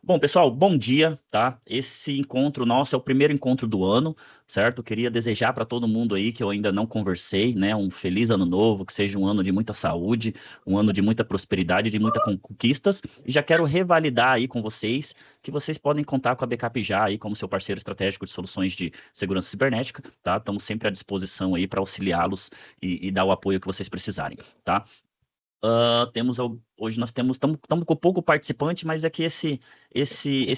Bom, pessoal, bom dia, tá? Esse encontro nosso é o primeiro encontro do ano, certo? Queria desejar para todo mundo aí que eu ainda não conversei, né? Um feliz ano novo, que seja um ano de muita saúde, um ano de muita prosperidade, de muitas conquistas. E já quero revalidar aí com vocês que vocês podem contar com a Backup já aí como seu parceiro estratégico de soluções de segurança cibernética, tá? Estamos sempre à disposição aí para auxiliá-los e dar o apoio que vocês precisarem, tá? Hoje nós estamos com pouco participante, mas é que esse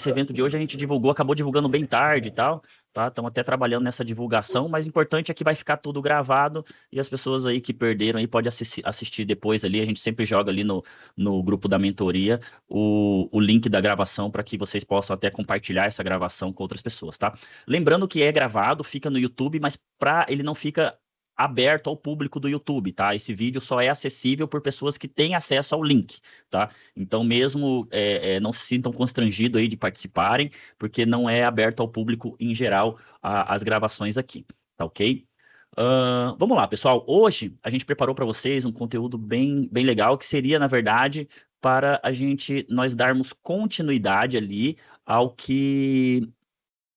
evento de hoje a gente acabou divulgando bem tarde e tal, tá? Estamos até trabalhando nessa divulgação, mas o importante é que vai ficar tudo gravado e as pessoas aí que perderam aí podem assistir depois ali. A gente sempre joga ali no grupo da mentoria o link da gravação para que vocês possam até compartilhar essa gravação com outras pessoas, tá? Lembrando que é gravado, fica no YouTube, mas ele não fica aberto ao público do YouTube, tá? Esse vídeo só é acessível por pessoas que têm acesso ao link, tá? Então, mesmo não se sintam constrangidos aí de participarem, porque não é aberto ao público em geral as gravações aqui, tá ok? Vamos lá, pessoal. Hoje a gente preparou para vocês um conteúdo bem legal, que seria, na verdade, para nós darmos continuidade ali ao que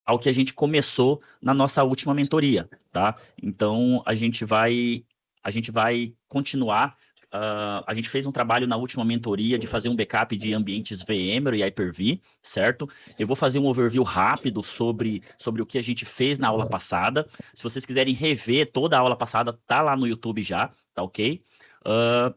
ao que a gente começou na nossa última mentoria, tá? Então a gente vai continuar. A gente fez um trabalho na última mentoria de fazer um backup de ambientes VMware e Hyper-V, certo? Eu vou fazer um overview rápido sobre o que a gente fez na aula passada. Se vocês quiserem rever toda a aula passada, tá lá no YouTube já, tá ok? Uh,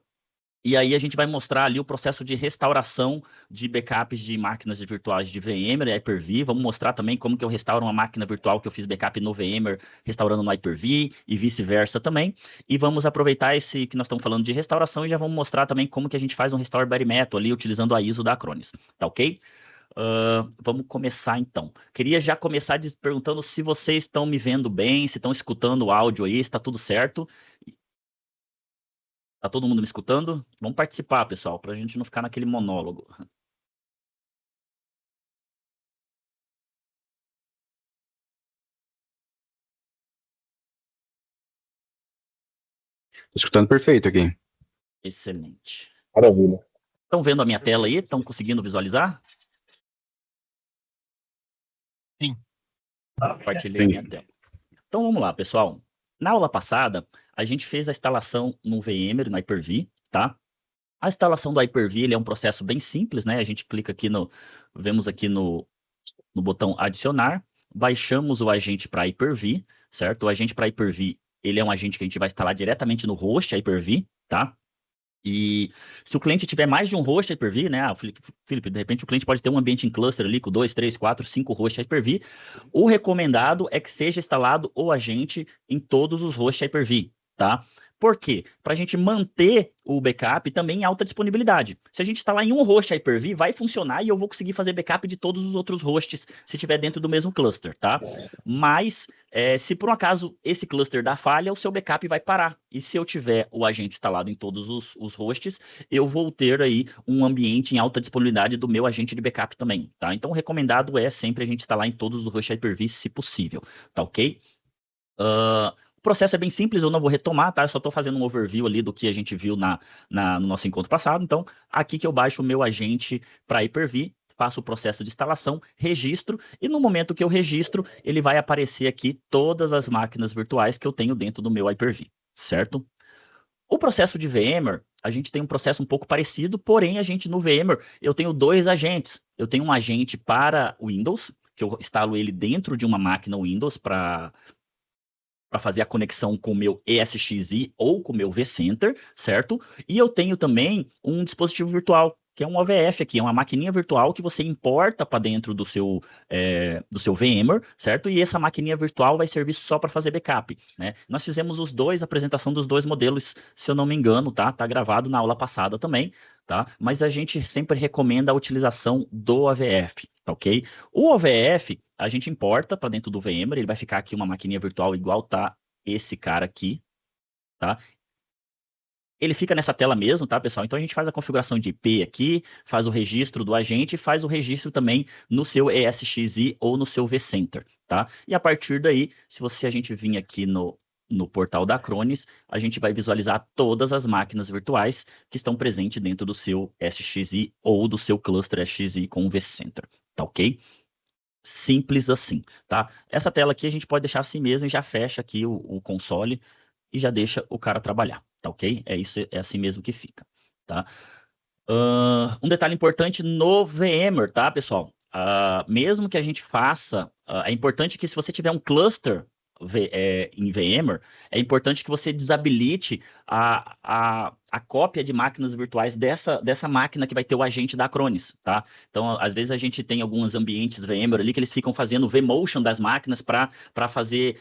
e aí a gente vai mostrar ali o processo de restauração de backups de máquinas virtuais de VMware e Hyper-V. Vamos mostrar também como que eu restauro uma máquina virtual que eu fiz backup no VMware, restaurando no Hyper-V e vice-versa também. E vamos aproveitar esse que nós estamos falando de restauração e já vamos mostrar também como que a gente faz um restore bare metal ali utilizando a ISO da Acronis. Tá ok? Vamos começar então. Queria já começar perguntando se vocês estão me vendo bem, se estão escutando o áudio aí, se está tudo certo. Tá todo mundo me escutando? Vamos participar, pessoal, para a gente não ficar naquele monólogo. Tô escutando perfeito aqui. Excelente. Maravilha. Estão vendo a minha tela aí? Estão conseguindo visualizar? Sim. Compartilhei a minha tela. Então vamos lá, pessoal. Na aula passada, a gente fez a instalação no VMware, no Hyper-V, tá? A instalação do Hyper-V ele é um processo bem simples, né? A gente clica aqui vemos aqui no botão adicionar, baixamos o agente para Hyper-V, certo? O agente para Hyper-V, ele é um agente que a gente vai instalar diretamente no host Hyper-V, tá? E se o cliente tiver mais de um host Hyper-V, né? Felipe, de repente o cliente pode ter um ambiente em cluster ali com 2, 3, 4, 5 hosts Hyper-V. O recomendado é que seja instalado o agente em todos os hosts Hyper-V, tá? Por quê? Para a gente manter o backup também em alta disponibilidade. Se a gente instalar em um host Hyper-V, vai funcionar e eu vou conseguir fazer backup de todos os outros hosts se estiver dentro do mesmo cluster, tá? Mas se por um acaso esse cluster dá falha, o seu backup vai parar. E se eu tiver o agente instalado em todos os hosts, eu vou ter aí um ambiente em alta disponibilidade do meu agente de backup também, tá? Então o recomendado é sempre a gente instalar em todos os hosts Hyper-V, se possível, tá ok? O processo é bem simples, eu não vou retomar, tá? Eu só estou fazendo um overview ali do que a gente viu no nosso encontro passado. Então, aqui que eu baixo o meu agente para Hyper-V, faço o processo de instalação, registro, e no momento que eu registro, ele vai aparecer aqui todas as máquinas virtuais que eu tenho dentro do meu Hyper-V, certo? O processo de VMware, a gente tem um processo um pouco parecido, porém, a gente no VMware, eu tenho dois agentes. Eu tenho um agente para Windows, que eu instalo ele dentro de uma máquina Windows para fazer a conexão com o meu ESXi ou com o meu vCenter, certo? E eu tenho também um dispositivo virtual, que é um OVF aqui, é uma maquininha virtual que você importa para dentro do seu VMware, certo? E essa maquininha virtual vai servir só para fazer backup, né? Nós fizemos a apresentação dos dois modelos, se eu não me engano, tá? Tá gravado na aula passada também, tá? Mas a gente sempre recomenda a utilização do OVF, tá ok? O OVF, a gente importa para dentro do VMware, ele vai ficar aqui uma maquininha virtual igual tá esse cara aqui, tá? Ele fica nessa tela mesmo, tá, pessoal? Então a gente faz a configuração de IP aqui, faz o registro do agente e faz o registro também no seu ESXi ou no seu vCenter, tá? E a partir daí, se a gente vir aqui no no portal da Acronis, a gente vai visualizar todas as máquinas virtuais que estão presentes dentro do seu SXI ou do seu cluster SXI com o vCenter, tá ok? Simples assim, tá? Essa tela aqui a gente pode deixar assim mesmo e já fecha aqui o console e já deixa o cara trabalhar, tá ok? É isso, é assim mesmo que fica, tá? Um detalhe importante no VMware, tá, pessoal? Mesmo que a gente faça, é importante que se você tiver um cluster em VMware, é importante que você desabilite a cópia de máquinas virtuais dessa máquina que vai ter o agente da Acronis, tá? Então, às vezes a gente tem alguns ambientes VMware ali que eles ficam fazendo vMotion das máquinas para fazer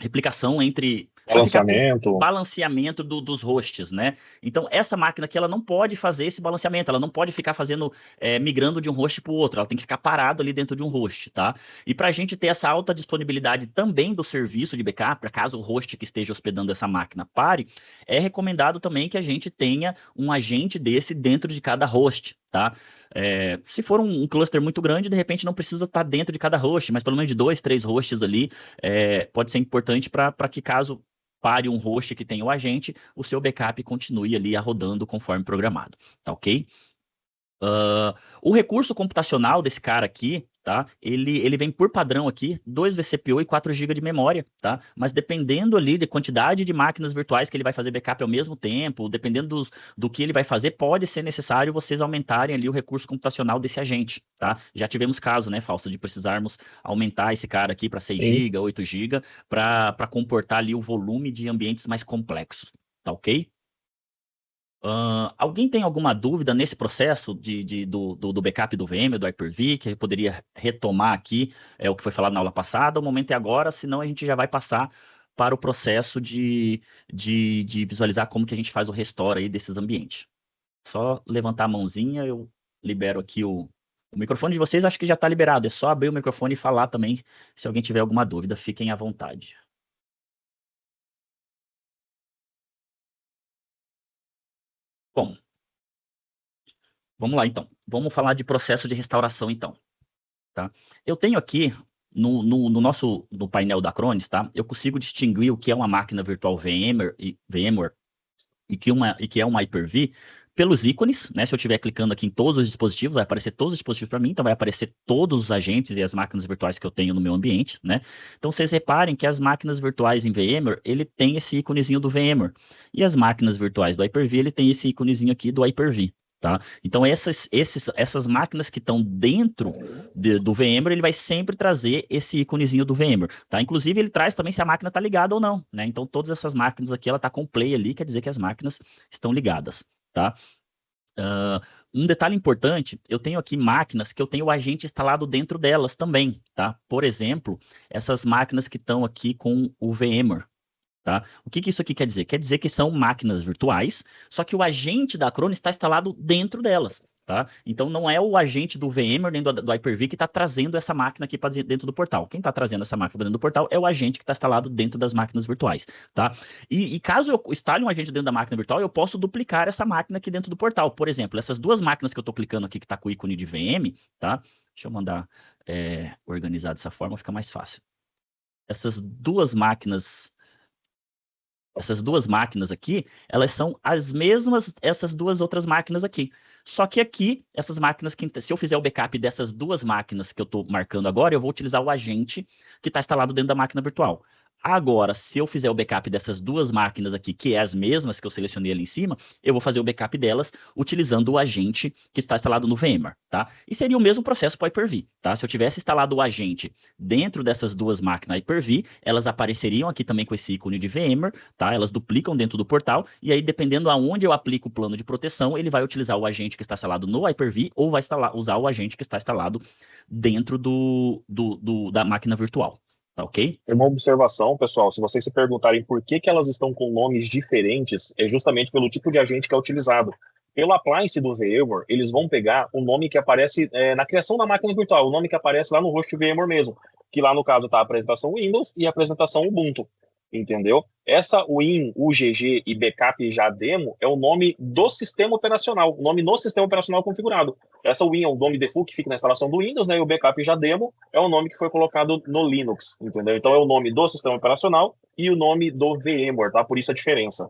replicação entre... Balanceamento. Balanceamento dos hosts, né? Então, essa máquina aqui, ela não pode fazer esse balanceamento, ela não pode ficar fazendo, migrando de um host para o outro, ela tem que ficar parada ali dentro de um host, tá? E para a gente ter essa alta disponibilidade também do serviço de backup, para caso o host que esteja hospedando essa máquina pare, é recomendado também que a gente tenha um agente desse dentro de cada host, tá? Se for um cluster muito grande, de repente não precisa estar dentro de cada host, mas pelo menos de 2, 3 hosts ali, pode ser importante para que caso pare um host que tem o agente, o seu backup continue ali rodando conforme programado, tá ok? O recurso computacional desse cara aqui, tá? Ele vem por padrão aqui, 2 vCPU e 4 GB de memória, tá? Mas dependendo ali da quantidade de máquinas virtuais que ele vai fazer backup ao mesmo tempo, dependendo do que ele vai fazer, pode ser necessário vocês aumentarem ali o recurso computacional desse agente, tá? Já tivemos caso, né, Fausto, de precisarmos aumentar esse cara aqui para 6 GB, 8 GB, para comportar ali o volume de ambientes mais complexos, tá ok? Alguém tem alguma dúvida nesse processo do backup do VM, do Hyper-V, que eu poderia retomar aqui o que foi falado na aula passada? O momento é agora, senão a gente já vai passar para o processo de visualizar como que a gente faz o restore aí desses ambientes. Só levantar a mãozinha, eu libero aqui o microfone de vocês, acho que já está liberado. É só abrir o microfone e falar também, se alguém tiver alguma dúvida, fiquem à vontade. Bom, vamos lá então. Vamos falar de processo de restauração então. Tá? Eu tenho aqui no painel da Acronis, tá? Eu consigo distinguir o que é uma máquina virtual VMware e que é uma Hyper-V pelos ícones, né? Se eu estiver clicando aqui em todos os dispositivos, vai aparecer todos os dispositivos para mim, então vai aparecer todos os agentes e as máquinas virtuais que eu tenho no meu ambiente, né? Então vocês reparem que as máquinas virtuais em VMware, ele tem esse íconezinho do VMware, e as máquinas virtuais do Hyper-V, ele tem esse íconezinho aqui do Hyper-V. Tá? Então, essas máquinas que estão dentro do VMware, ele vai sempre trazer esse íconezinho do VMware. Tá? Inclusive, ele traz também se a máquina está ligada ou não. Né? Então, todas essas máquinas aqui, ela está com play ali, quer dizer que as máquinas estão ligadas. Tá? Um detalhe importante, eu tenho aqui máquinas que eu tenho o agente instalado dentro delas também. Tá? Por exemplo, essas máquinas que estão aqui com o VMware. Tá? O que isso aqui quer dizer? Quer dizer que são máquinas virtuais, só que o agente da Acronis está instalado dentro delas. Tá? Então, não é o agente do VMware nem do Hyper-V que está trazendo essa máquina aqui para dentro do portal. Quem está trazendo essa máquina para dentro do portal é o agente que está instalado dentro das máquinas virtuais. Tá? E caso eu instale um agente dentro da máquina virtual, eu posso duplicar essa máquina aqui dentro do portal. Por exemplo, essas duas máquinas que eu estou clicando aqui, que está com o ícone de VM, tá? Deixa eu mandar organizar dessa forma, fica mais fácil. Essas duas máquinas aqui, elas são as mesmas, essas duas outras máquinas aqui. Só que aqui, essas máquinas, se eu fizer o backup dessas duas máquinas que eu estou marcando agora, eu vou utilizar o agente que está instalado dentro da máquina virtual. Agora, se eu fizer o backup dessas duas máquinas aqui, que é as mesmas que eu selecionei ali em cima, eu vou fazer o backup delas utilizando o agente que está instalado no VMware, tá? E seria o mesmo processo para o Hyper-V, tá? Se eu tivesse instalado o agente dentro dessas duas máquinas Hyper-V, elas apareceriam aqui também com esse ícone de VMware, tá? Elas duplicam dentro do portal, e aí dependendo aonde eu aplico o plano de proteção, ele vai utilizar o agente que está instalado no Hyper-V ou vai usar o agente que está instalado dentro da máquina virtual. Tá ok? Uma observação, pessoal, se vocês se perguntarem por que elas estão com nomes diferentes, é justamente pelo tipo de agente que é utilizado. Pelo appliance do VMware, eles vão pegar o nome que aparece na criação da máquina virtual, o nome que aparece lá no host VMware mesmo, que lá no caso está a apresentação Windows e a apresentação Ubuntu. entendeu? Essa win, UGG e backup já demo é o nome do sistema operacional, o nome no sistema operacional configurado. Essa win é o nome default que fica na instalação do Windows, né? E o backup já demo é o nome que foi colocado no Linux, entendeu? Então é o nome do sistema operacional e o nome do VMware, tá? Por isso a diferença.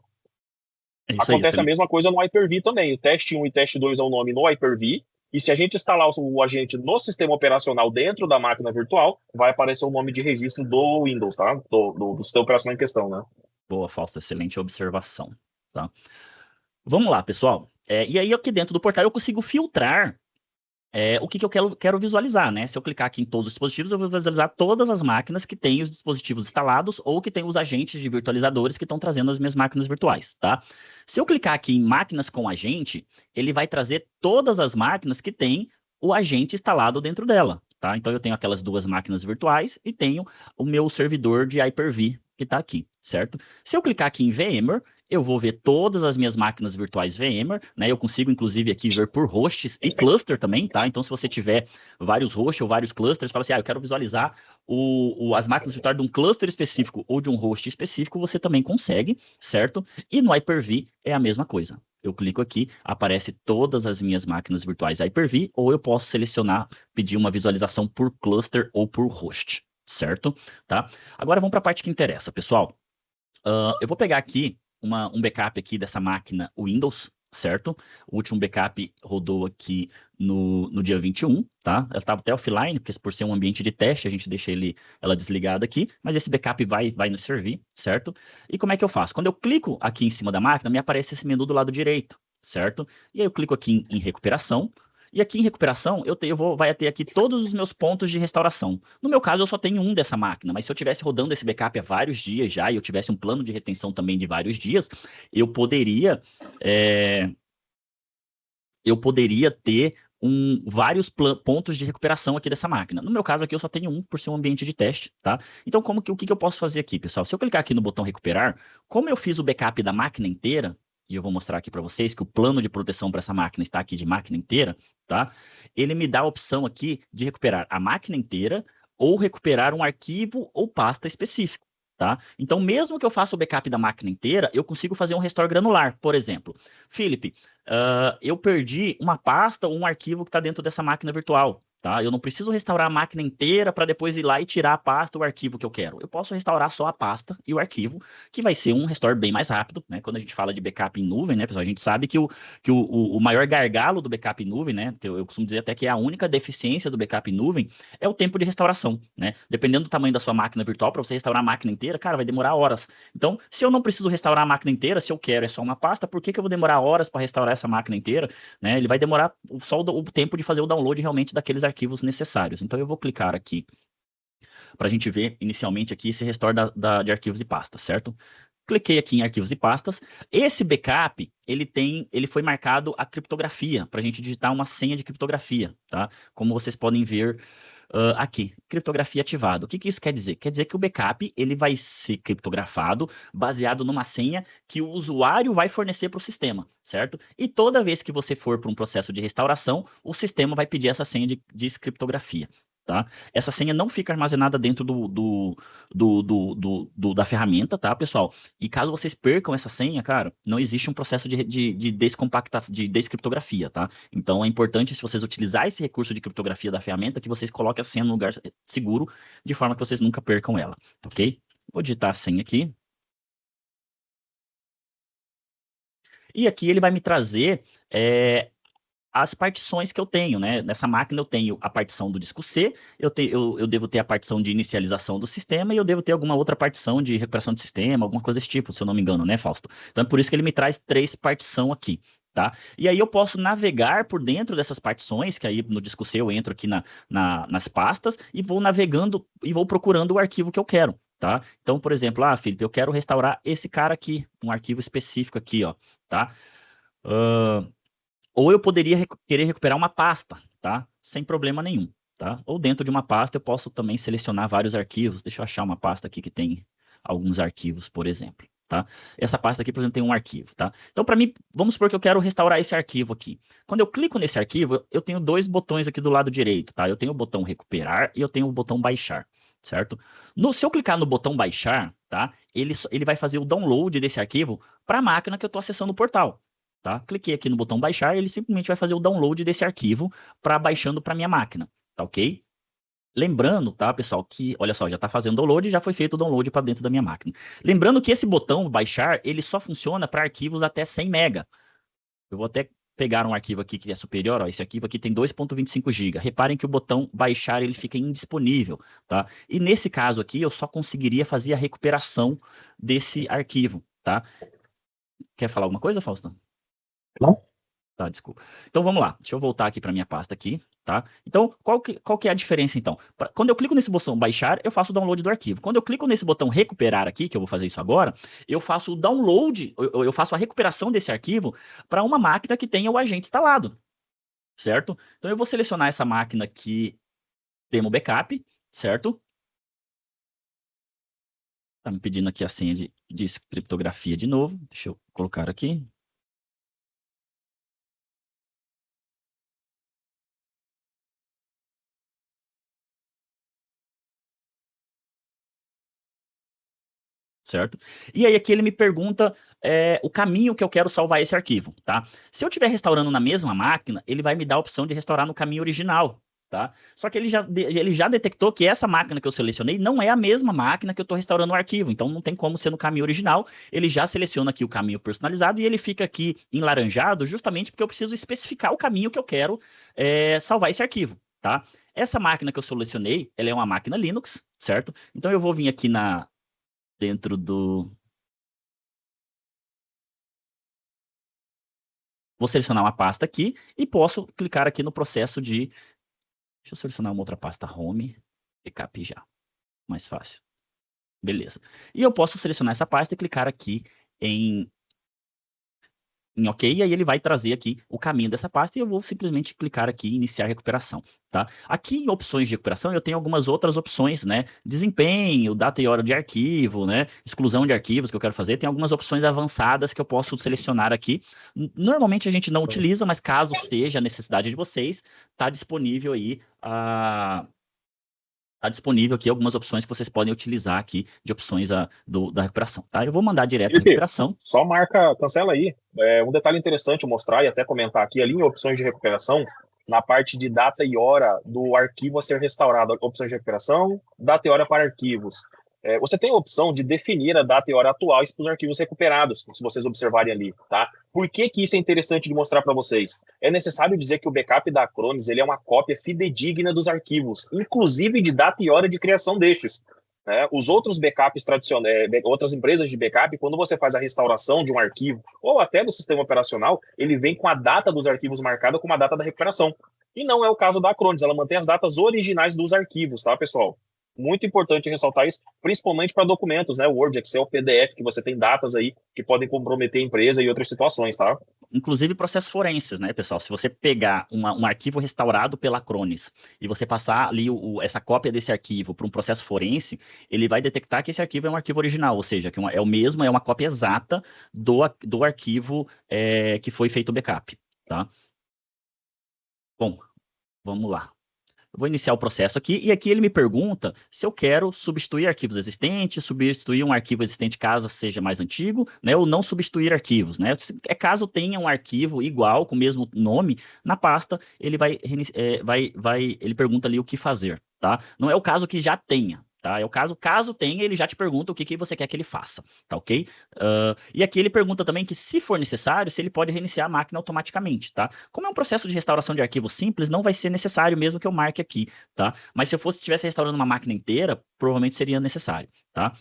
É isso aí, Acontece a excelente. mesma coisa no Hyper-V também. O teste 1 e teste 2 é o nome no Hyper-V. E se a gente instalar o agente no sistema operacional dentro da máquina virtual, vai aparecer o nome de registro do Windows, tá? Do sistema operacional em questão, né? Boa, Fausto, excelente observação, tá? Vamos lá, pessoal. E aí, aqui dentro do portal, eu consigo filtrar o que eu quero visualizar, né? Se eu clicar aqui em todos os dispositivos, eu vou visualizar todas as máquinas que têm os dispositivos instalados ou que têm os agentes de virtualizadores que estão trazendo as minhas máquinas virtuais, tá? Se eu clicar aqui em máquinas com agente, ele vai trazer todas as máquinas que têm o agente instalado dentro dela, tá? Então eu tenho aquelas duas máquinas virtuais e tenho o meu servidor de Hyper-V que está aqui, certo? Se eu clicar aqui em VMware, eu vou ver todas as minhas máquinas virtuais VMware, né? Eu consigo, inclusive, aqui ver por hosts e cluster também, tá? Então, se você tiver vários hosts ou vários clusters, fala assim, eu quero visualizar as máquinas virtuais de um cluster específico ou de um host específico, você também consegue, certo? E no Hyper-V é a mesma coisa. Eu clico aqui, aparece todas as minhas máquinas virtuais Hyper-V, ou eu posso selecionar, pedir uma visualização por cluster ou por host, certo? Tá? Agora vamos para a parte que interessa, pessoal. Eu vou pegar aqui um backup aqui dessa máquina Windows, certo? O último backup rodou aqui no dia 21, tá? Ela estava até offline, porque por ser um ambiente de teste, a gente deixa ela desligada aqui, mas esse backup vai nos servir, certo? E como é que eu faço? Quando eu clico aqui em cima da máquina, me aparece esse menu do lado direito, certo? E aí eu clico aqui em recuperação, e aqui em recuperação, vai ter aqui todos os meus pontos de restauração. No meu caso, eu só tenho um dessa máquina, mas se eu tivesse rodando esse backup há vários dias já, e eu tivesse um plano de retenção também de vários dias, eu poderia, é, eu poderia ter vários pontos de recuperação aqui dessa máquina. No meu caso aqui, eu só tenho um por ser um ambiente de teste, tá? Então, o que eu posso fazer aqui, pessoal? Se eu clicar aqui no botão recuperar, como eu fiz o backup da máquina inteira, e eu vou mostrar aqui para vocês que o plano de proteção para essa máquina está aqui de máquina inteira, tá? Ele me dá a opção aqui de recuperar a máquina inteira ou recuperar um arquivo ou pasta específico. Tá? Então, mesmo que eu faça o backup da máquina inteira, eu consigo fazer um restore granular. Por exemplo, Felipe, eu perdi uma pasta ou um arquivo que está dentro dessa máquina virtual. Tá? Eu não preciso restaurar a máquina inteira para depois ir lá e tirar a pasta ou o arquivo que eu quero. Eu posso restaurar só a pasta e o arquivo, que vai ser um restore bem mais rápido, né? Quando a gente fala de backup em nuvem, né, pessoal? A gente sabe que o maior gargalo do backup em nuvem, né? Eu costumo dizer até que é a única deficiência do backup em nuvem é o tempo de restauração, né? Dependendo do tamanho da sua máquina virtual, para você restaurar a máquina inteira, cara, vai demorar horas. Então, se eu não preciso restaurar a máquina inteira, se eu quero é só uma pasta, por que eu vou demorar horas para restaurar essa máquina inteira? Né? Ele vai demorar só o tempo de fazer o download realmente daqueles arquivos necessários. Então eu vou clicar aqui para a gente ver inicialmente aqui esse restore de arquivos e pastas, certo? Cliquei aqui em arquivos e pastas. Esse backup, ele foi marcado a criptografia, para a gente digitar uma senha de criptografia, tá? Como vocês podem ver aqui, criptografia ativada. O que isso quer dizer? Quer dizer que o backup ele vai ser criptografado baseado numa senha que o usuário vai fornecer para o sistema, certo? E toda vez que você for para um processo de restauração, o sistema vai pedir essa senha de descriptografia. Tá? Essa senha não fica armazenada dentro da ferramenta, tá, pessoal? E caso vocês percam essa senha, cara, não existe um processo de descompactação, de descriptografia, tá? Então é importante, se vocês utilizar esse recurso de criptografia da ferramenta, que vocês coloquem a senha no lugar seguro, de forma que vocês nunca percam ela, ok? Vou digitar a senha aqui. E aqui ele vai me trazer as partições que eu tenho, né? Nessa máquina eu tenho a partição do disco C, eu devo ter a partição de inicialização do sistema e eu devo ter alguma outra partição de recuperação de sistema, alguma coisa desse tipo, se eu não me engano, né, Fausto? Então é por isso que ele me traz 3 partições aqui. Tá? E aí eu posso navegar por dentro dessas partições, que aí no disco C eu entro aqui nas pastas e vou navegando e vou procurando o arquivo que eu quero. Tá? Então, por exemplo, Felipe, eu quero restaurar esse cara aqui, um arquivo específico aqui, ó, tá? Ou eu poderia querer recuperar uma pasta, tá? Sem problema nenhum, tá? Ou dentro de uma pasta eu posso também selecionar vários arquivos. Deixa eu achar uma pasta aqui que tem alguns arquivos, por exemplo, tá? Essa pasta aqui, por exemplo, tem um arquivo, tá? Então, para mim, vamos supor que eu quero restaurar esse arquivo aqui. Quando eu clico nesse arquivo, eu tenho 2 botões aqui do lado direito, tá? Eu tenho o botão recuperar e eu tenho o botão baixar. certo? Se eu clicar no botão baixar, tá? Ele vai fazer o download desse arquivo para a máquina que eu estou acessando o portal, tá? Cliquei aqui no botão baixar, ele simplesmente vai fazer o download desse arquivo para baixando para minha máquina, tá ok? Lembrando, tá, pessoal, que, olha só, já está fazendo download e já foi feito o download para dentro da minha máquina. Lembrando que esse botão baixar, ele só funciona para arquivos até 100 MB. Eu vou até pegar um arquivo aqui que é superior, ó, esse arquivo aqui tem 2.25 GB. Reparem que o botão baixar ele fica indisponível, tá? E nesse caso aqui eu só conseguiria fazer a recuperação desse arquivo, tá? Quer falar alguma coisa, Fausto? Não? Tá, desculpa. Então vamos lá. Deixa eu voltar aqui para minha pasta aqui, tá? Então, qual que é a diferença então? Quando eu clico nesse botão baixar, eu faço o download do arquivo. Quando eu clico nesse botão recuperar aqui, que eu vou fazer isso agora, eu faço o download, eu faço a recuperação desse arquivo para uma máquina que tenha o agente instalado, certo? Então eu vou selecionar essa máquina aqui, demo backup, certo? Tá me pedindo aqui a senha de criptografia de novo. Deixa eu colocar aqui. Certo? E aí aqui ele me pergunta o caminho que eu quero salvar esse arquivo, tá? Se eu estiver restaurando na mesma máquina, ele vai me dar a opção de restaurar no caminho original, tá? Só que ele já detectou que essa máquina que eu selecionei não é a mesma máquina que eu estou restaurando o arquivo, então não tem como ser no caminho original. Ele já seleciona aqui o caminho personalizado e ele fica aqui em laranjado justamente porque eu preciso especificar o caminho que eu quero salvar esse arquivo, tá? Essa máquina que eu selecionei, ela é uma máquina Linux, certo? Então eu vou vir aqui dentro do... Vou selecionar uma pasta aqui e posso clicar aqui no processo de... Deixa eu selecionar uma outra pasta, Home, backup já. Mais fácil. Beleza. E eu posso selecionar essa pasta e clicar aqui em OK, e aí ele vai trazer aqui o caminho dessa pasta e eu vou simplesmente clicar aqui em iniciar recuperação, tá? Aqui em opções de recuperação eu tenho algumas outras opções, né? Desempenho, data e hora de arquivo, né? Exclusão de arquivos que eu quero fazer, tem algumas opções avançadas que eu posso selecionar aqui. Normalmente a gente não utiliza, mas caso seja a necessidade de vocês, tá disponível aí Está disponível aqui algumas opções que vocês podem utilizar aqui de opções da recuperação, tá? Eu vou mandar direto a Felipe, recuperação. só marca, cancela aí. Um detalhe interessante mostrar e até comentar aqui, ali em opções de recuperação, na parte de data e hora do arquivo a ser restaurado, opções de recuperação, data e hora para arquivos. Você tem a opção de definir a data e hora atuais para os arquivos recuperados, se vocês observarem ali, tá? Por que que isso é interessante de mostrar para vocês? É necessário dizer que o backup da Acronis ele é uma cópia fidedigna dos arquivos, inclusive de data e hora de criação destes. Os outros backups tradicionais, outras empresas de backup, quando você faz a restauração de um arquivo, ou até do sistema operacional, ele vem com a data dos arquivos marcada com a data da recuperação. E não é o caso da Acronis, ela mantém as datas originais dos arquivos, tá, pessoal? Muito importante ressaltar isso, principalmente para documentos, né? Word, Excel, PDF, que você tem datas aí que podem comprometer a empresa e outras situações, tá? Inclusive processos forenses, né, pessoal? Se você pegar um arquivo restaurado pela Acronis e você passar ali essa cópia desse arquivo para um processo forense, ele vai detectar que esse arquivo é um arquivo original, ou seja, que é o mesmo, é uma cópia exata do arquivo que foi feito o backup, tá? Bom, vamos lá. Eu vou iniciar o processo aqui, e aqui ele me pergunta se eu quero substituir arquivos existentes, substituir um arquivo existente caso seja mais antigo, né, ou não substituir arquivos, né? Caso tenha um arquivo igual, com o mesmo nome, na pasta, ele ele pergunta ali o que fazer, tá? Não é o caso que já tenha, tá? É o caso tenha, ele já te pergunta o que você quer que ele faça, tá ok? E aqui ele pergunta também que, se for necessário, se ele pode reiniciar a máquina automaticamente, tá? Como é um processo de restauração de arquivo simples, não vai ser necessário mesmo que eu marque aqui, tá? Mas se eu estivesse restaurando uma máquina inteira, provavelmente seria necessário, tá?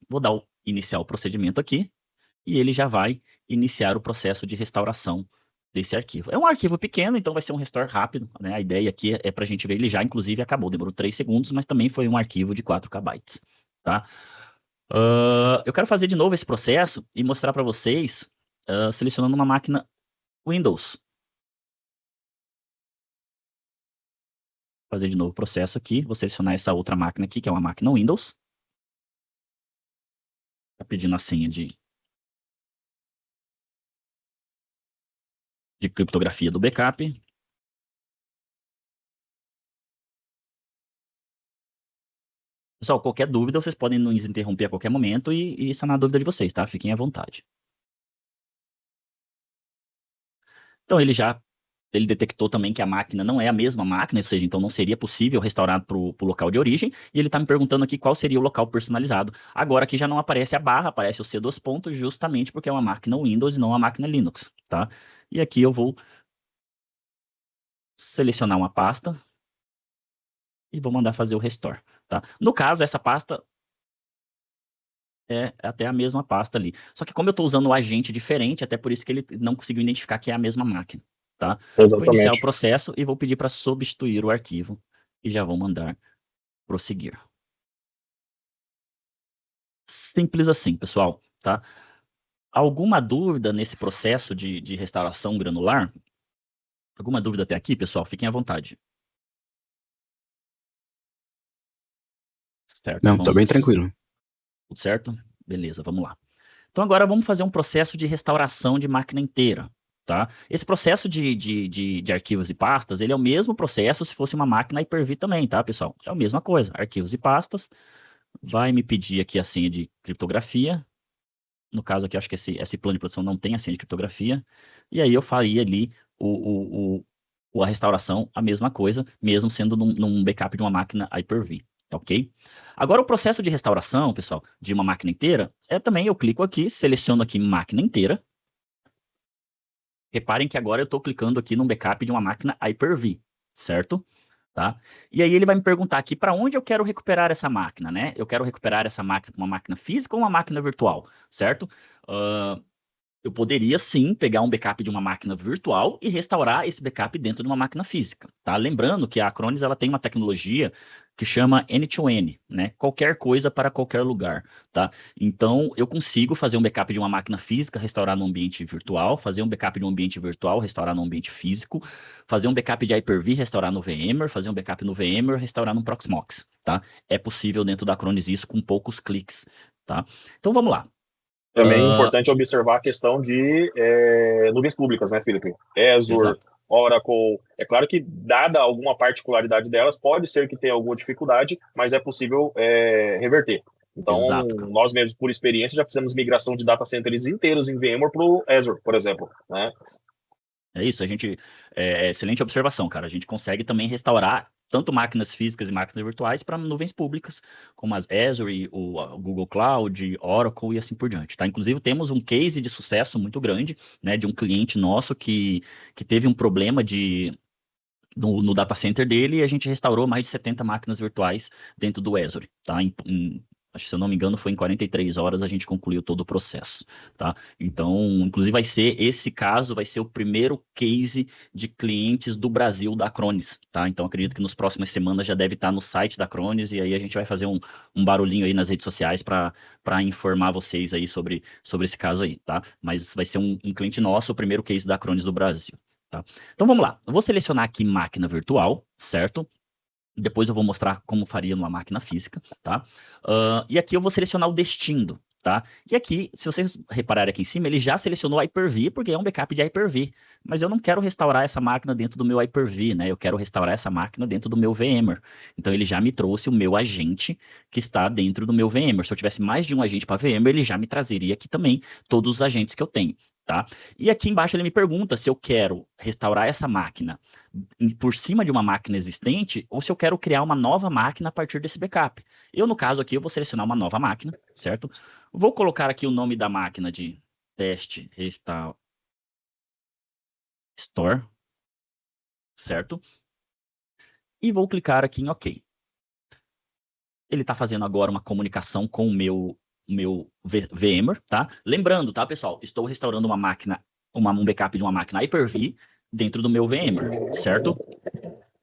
Vou dar iniciar o procedimento aqui e ele já vai iniciar o processo de restauração desse arquivo. É um arquivo pequeno, então vai ser um restore rápido, né? A ideia aqui é para a gente ver, ele já inclusive acabou, demorou 3 segundos, mas também foi um arquivo de 4 KB, tá? Eu quero fazer de novo esse processo e mostrar para vocês selecionando uma máquina Windows. Fazer de novo o processo aqui, vou selecionar essa outra máquina aqui, que é uma máquina Windows. Está pedindo a senha de criptografia do backup. Pessoal, qualquer dúvida, vocês podem nos interromper a qualquer momento e sanar a dúvida de vocês, tá? Fiquem à vontade. Então, ele detectou também que a máquina não é a mesma máquina, ou seja, então não seria possível restaurar para o local de origem, e ele está me perguntando aqui qual seria o local personalizado. Agora aqui já não aparece a barra, aparece o C2 pontos, justamente porque é uma máquina Windows e não uma máquina Linux, tá? E aqui eu vou selecionar uma pasta e vou mandar fazer o restore, tá? No caso, essa pasta é até a mesma pasta ali. Só que como eu estou usando um agente diferente, até por isso que ele não conseguiu identificar que é a mesma máquina, tá? Vou iniciar o Exatamente. processo e vou pedir para substituir o arquivo e já vou mandar prosseguir. Simples assim, pessoal, tá? Alguma dúvida nesse processo de restauração granular? Alguma dúvida até aqui, pessoal? Fiquem à vontade. Certo, Não, tô bem tranquilo. Tudo certo? Beleza, vamos lá. Então agora vamos fazer um processo de restauração de máquina inteira, tá? Esse processo de arquivos e pastas, ele é o mesmo processo se fosse uma máquina Hyper-V também, tá, pessoal? É a mesma coisa, arquivos e pastas, vai me pedir aqui a senha de criptografia, no caso aqui, acho que esse plano de produção não tem a senha de criptografia, e aí eu faria ali a restauração, a mesma coisa, mesmo sendo num backup de uma máquina Hyper-V, tá ok? Agora, o processo de restauração, pessoal, de uma máquina inteira, também eu clico aqui, seleciono aqui máquina inteira. Reparem que agora eu estou clicando aqui num backup de uma máquina Hyper-V, certo? Tá? E aí ele vai me perguntar aqui para onde eu quero recuperar essa máquina, né? Eu quero recuperar essa máquina para uma máquina física ou uma máquina virtual, certo? Eu poderia sim pegar um backup de uma máquina virtual e restaurar esse backup dentro de uma máquina física, tá? Lembrando que a Acronis ela tem uma tecnologia que chama N2N, né? Qualquer coisa para qualquer lugar, tá? Então eu consigo fazer um backup de uma máquina física, restaurar no ambiente virtual, fazer um backup de um ambiente virtual, restaurar no ambiente físico, fazer um backup de Hyper-V, restaurar no VMware, fazer um backup no VMware, restaurar no Proxmox, tá? É possível dentro da Acronis isso com poucos cliques, tá? Então vamos lá. Também é importante observar a questão de nuvens públicas, né, Felipe? Azure, Exato. Oracle. É claro que, dada alguma particularidade delas, pode ser que tenha alguma dificuldade, mas é possível reverter. Então, Exato, cara. nós mesmos, por experiência, já fizemos migração de data centers inteiros em VMware para o Azure, por exemplo, né? É isso, excelente observação, cara. A gente consegue também restaurar tanto máquinas físicas e máquinas virtuais para nuvens públicas, como as Azure, a Google Cloud, Oracle e assim por diante, tá? Inclusive, temos um case de sucesso muito grande, né, de um cliente nosso que teve um problema no data center dele e a gente restaurou mais de 70 máquinas virtuais dentro do Azure, tá? Acho que, se eu não me engano, foi em 43 horas a gente concluiu todo o processo, tá? Então, inclusive, esse caso vai ser o primeiro case de clientes do Brasil da Acronis, tá? Então, acredito que nas próximas semanas já deve estar no site da Acronis e aí a gente vai fazer um barulhinho aí nas redes sociais para informar vocês aí sobre esse caso aí, tá? Mas vai ser um cliente nosso, o primeiro case da Acronis do Brasil. Tá? Então vamos lá, eu vou selecionar aqui máquina virtual, certo? Depois eu vou mostrar como faria numa máquina física, tá? E aqui eu vou selecionar o destino, tá? E aqui, se vocês repararem aqui em cima, ele já selecionou Hyper-V, porque é um backup de Hyper-V. Mas eu não quero restaurar essa máquina dentro do meu Hyper-V, né? Eu quero restaurar essa máquina dentro do meu VMware. Então ele já me trouxe o meu agente que está dentro do meu VMware. Se eu tivesse mais de um agente para VMware, ele já me trazeria aqui também todos os agentes que eu tenho. Tá? E aqui embaixo ele me pergunta se eu quero restaurar essa máquina por cima de uma máquina existente ou se eu quero criar uma nova máquina a partir desse backup. Eu, no caso aqui, eu vou selecionar uma nova máquina, certo? Vou colocar aqui o nome da máquina de teste restore, certo? E vou clicar aqui em OK. Ele está fazendo agora uma comunicação com o meu VMware, tá? Lembrando, tá, pessoal? Estou restaurando uma máquina, um backup de uma máquina Hyper-V dentro do meu VMware, certo?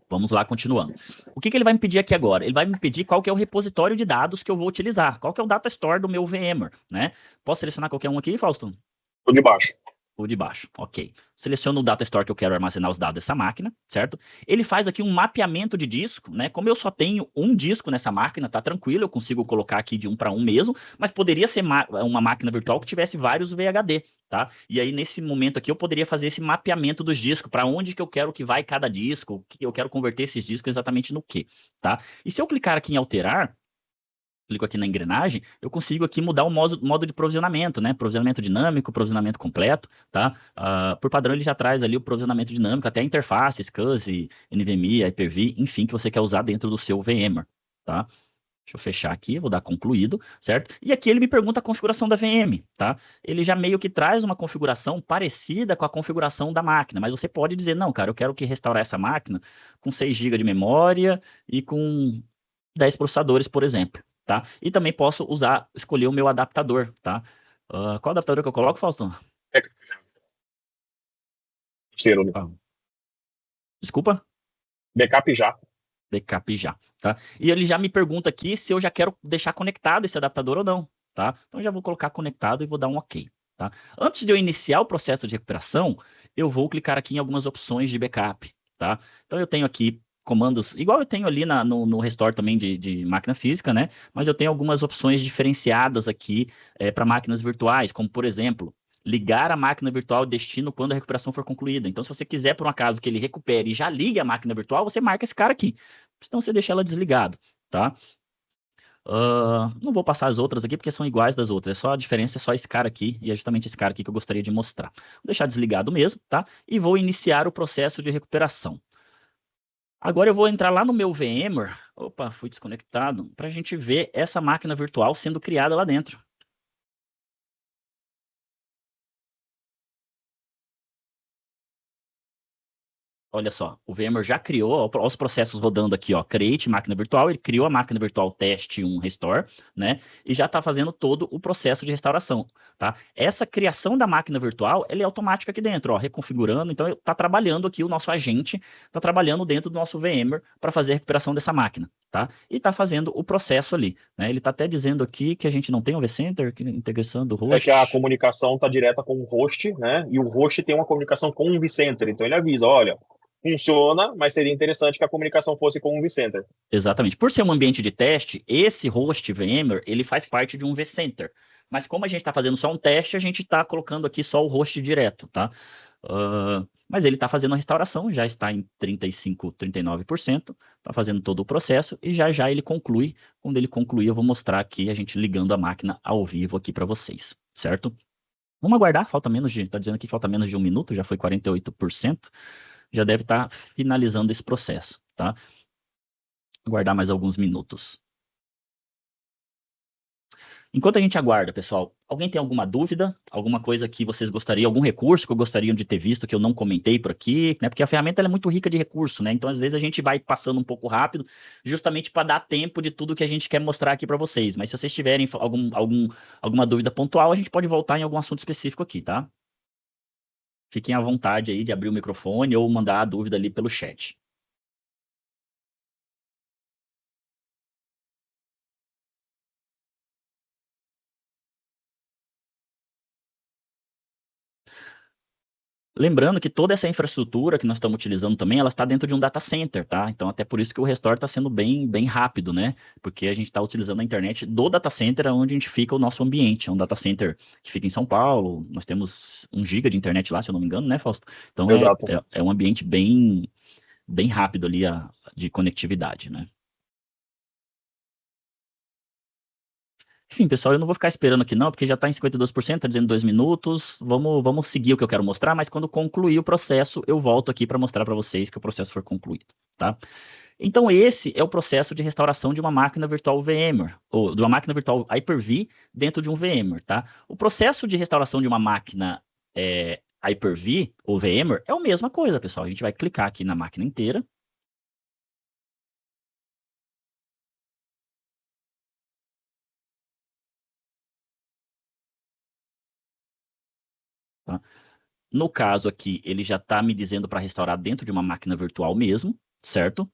Vamos lá, continuando. O que ele vai me pedir aqui agora? Ele vai me pedir qual que é o repositório de dados que eu vou utilizar. Qual que é o data store do meu VMware, né? Posso selecionar qualquer um aqui, Fausto? O de baixo. O de baixo, ok. Seleciono o data store que eu quero armazenar os dados dessa máquina, certo? Ele faz aqui um mapeamento de disco, né? Como eu só tenho um disco nessa máquina, tá tranquilo, eu consigo colocar aqui de 1 para 1 mesmo, mas poderia ser uma máquina virtual que tivesse vários VHD, tá? E aí, nesse momento aqui, eu poderia fazer esse mapeamento dos discos, para onde que eu quero que vai cada disco, que eu quero converter esses discos exatamente no quê, tá? E se eu clicar aqui em alterar, clico aqui na engrenagem, eu consigo aqui mudar o modo de provisionamento, né? Provisionamento dinâmico, provisionamento completo, tá? Por padrão, ele já traz ali o provisionamento dinâmico, até a interface, SCSI, NVMe, Hyper-V, enfim, que você quer usar dentro do seu VMware, tá? Deixa eu fechar aqui, vou dar concluído, certo? E aqui ele me pergunta a configuração da VM, tá? Ele já meio que traz uma configuração parecida com a configuração da máquina, mas você pode dizer, não, cara, eu quero que restaurar essa máquina com 6 GB de memória e com 10 processadores, por exemplo, tá? E também posso escolher o meu adaptador, tá? Qual adaptador que eu coloco, Fausto? É, cheiro, né? Ah, desculpa? Backup já. Backup já, tá? E ele já me pergunta aqui se eu já quero deixar conectado esse adaptador ou não, tá? Então eu já vou colocar conectado e vou dar um OK, tá? Antes de eu iniciar o processo de recuperação, eu vou clicar aqui em algumas opções de backup, tá? Então eu tenho aqui comandos, igual eu tenho ali no Restore também de máquina física, né? Mas eu tenho algumas opções diferenciadas aqui para máquinas virtuais, como por exemplo, ligar a máquina virtual ao destino quando a recuperação for concluída. Então, se você quiser, por um acaso, que ele recupere e já ligue a máquina virtual, você marca esse cara aqui. Senão você deixa ela desligado, tá? Não vou passar as outras aqui porque são iguais das outras. A diferença é só esse cara aqui e é justamente esse cara aqui que eu gostaria de mostrar. Vou deixar desligado mesmo, tá? E vou iniciar o processo de recuperação. Agora eu vou entrar lá no meu VMware. Opa, fui desconectado. Para a gente ver essa máquina virtual sendo criada lá dentro. Olha só, o VMware já criou, ó, os processos rodando aqui, ó, create máquina virtual, ele criou a máquina virtual teste 1 restore, né? E já está fazendo todo o processo de restauração, tá? Essa criação da máquina virtual, ela é automática aqui dentro, ó, reconfigurando, então está trabalhando aqui o nosso agente, está trabalhando dentro do nosso VMware para fazer a recuperação dessa máquina, tá? E está fazendo o processo ali, né? Ele está até dizendo aqui que a gente não tem o vCenter, que integração do É que a host. comunicação está direta com o host, né? E o host tem uma comunicação com o vCenter. Então ele avisa, olha, funciona, mas seria interessante que a comunicação fosse com o vCenter. Exatamente. Por ser um ambiente de teste, esse host VMware, ele faz parte de um vCenter. Mas como a gente está fazendo só um teste, a gente está colocando aqui só o host direto, tá? Mas ele está fazendo a restauração, já está em 35, 39%, está fazendo todo o processo e já já ele conclui. Quando ele concluir, eu vou mostrar aqui a gente ligando a máquina ao vivo aqui para vocês, certo? Vamos aguardar, está dizendo que falta menos de 1 minuto, já foi 48%, já deve estar finalizando esse processo, tá? Aguardar mais alguns minutos. Enquanto a gente aguarda, pessoal, alguém tem alguma dúvida? Alguma coisa que vocês gostariam, algum recurso que gostariam de ter visto que eu não comentei por aqui, né? Porque a ferramenta ela é muito rica de recurso, né? Então, às vezes, a gente vai passando um pouco rápido, justamente para dar tempo de tudo que a gente quer mostrar aqui para vocês. Mas se vocês tiverem alguma dúvida pontual, a gente pode voltar em algum assunto específico aqui, tá? Fiquem à vontade aí de abrir o microfone ou mandar a dúvida ali pelo chat. Lembrando que toda essa infraestrutura que nós estamos utilizando também, ela está dentro de um data center, tá? Então, até por isso que o restore está sendo bem, bem rápido, né? Porque a gente está utilizando a internet do data center onde a gente fica o nosso ambiente. É um data center que fica em São Paulo. Nós temos 1 GB de internet lá, se eu não me engano, né, Fausto? Então, Exato. é um ambiente bem, bem rápido ali de conectividade, né? Enfim, pessoal, eu não vou ficar esperando aqui não, porque já está em 52%, está dizendo 2 minutos. Vamos seguir o que eu quero mostrar, mas quando concluir o processo, eu volto aqui para mostrar para vocês que o processo for concluído, tá? Então, esse é o processo de restauração de uma máquina virtual VMware, ou de uma máquina virtual Hyper-V dentro de um VMware, tá? O processo de restauração de uma máquina Hyper-V ou VMware é a mesma coisa, pessoal. A gente vai clicar aqui na máquina inteira. Tá? No caso aqui, ele já está me dizendo para restaurar dentro de uma máquina virtual mesmo, certo?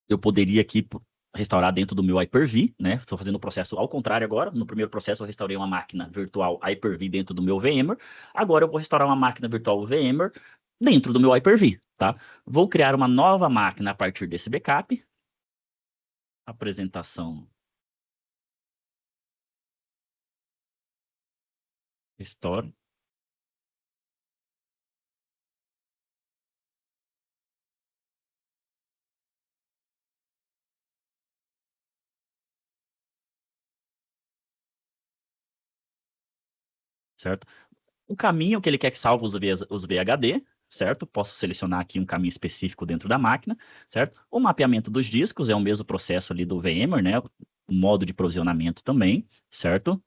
Eu poderia aqui restaurar dentro do meu Hyper-V, né? Estou fazendo o processo ao contrário agora. No primeiro processo, eu restaurei uma máquina virtual Hyper-V dentro do meu VMware. Agora, eu vou restaurar uma máquina virtual VMware dentro do meu Hyper-V, tá? Vou criar uma nova máquina a partir desse backup. Apresentação. Restore. certo? O caminho que ele quer que salve os VHD, certo? Posso selecionar aqui um caminho específico dentro da máquina, certo? O mapeamento dos discos é o mesmo processo ali do VMware, né? O modo de provisionamento também, certo?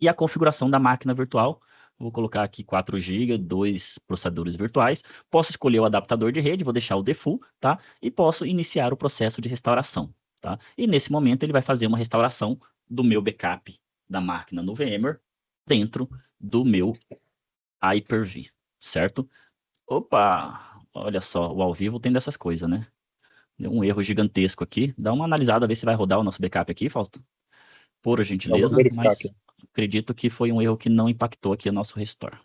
E a configuração da máquina virtual. Vou colocar aqui 4 GB, 2 processadores virtuais. Posso escolher o adaptador de rede, vou deixar o default, tá? E posso iniciar o processo de restauração, tá? E nesse momento ele vai fazer uma restauração do meu backup da máquina no VMware dentro do meu Hyper-V, certo? Opa! Olha só, o ao vivo tem dessas coisas, né? Deu um erro gigantesco aqui. Dá uma analisada, ver se vai rodar o nosso backup aqui, Fausto. Por Eu vou gentileza, verificar aqui. mas acredito que foi um erro que não impactou aqui o nosso restore,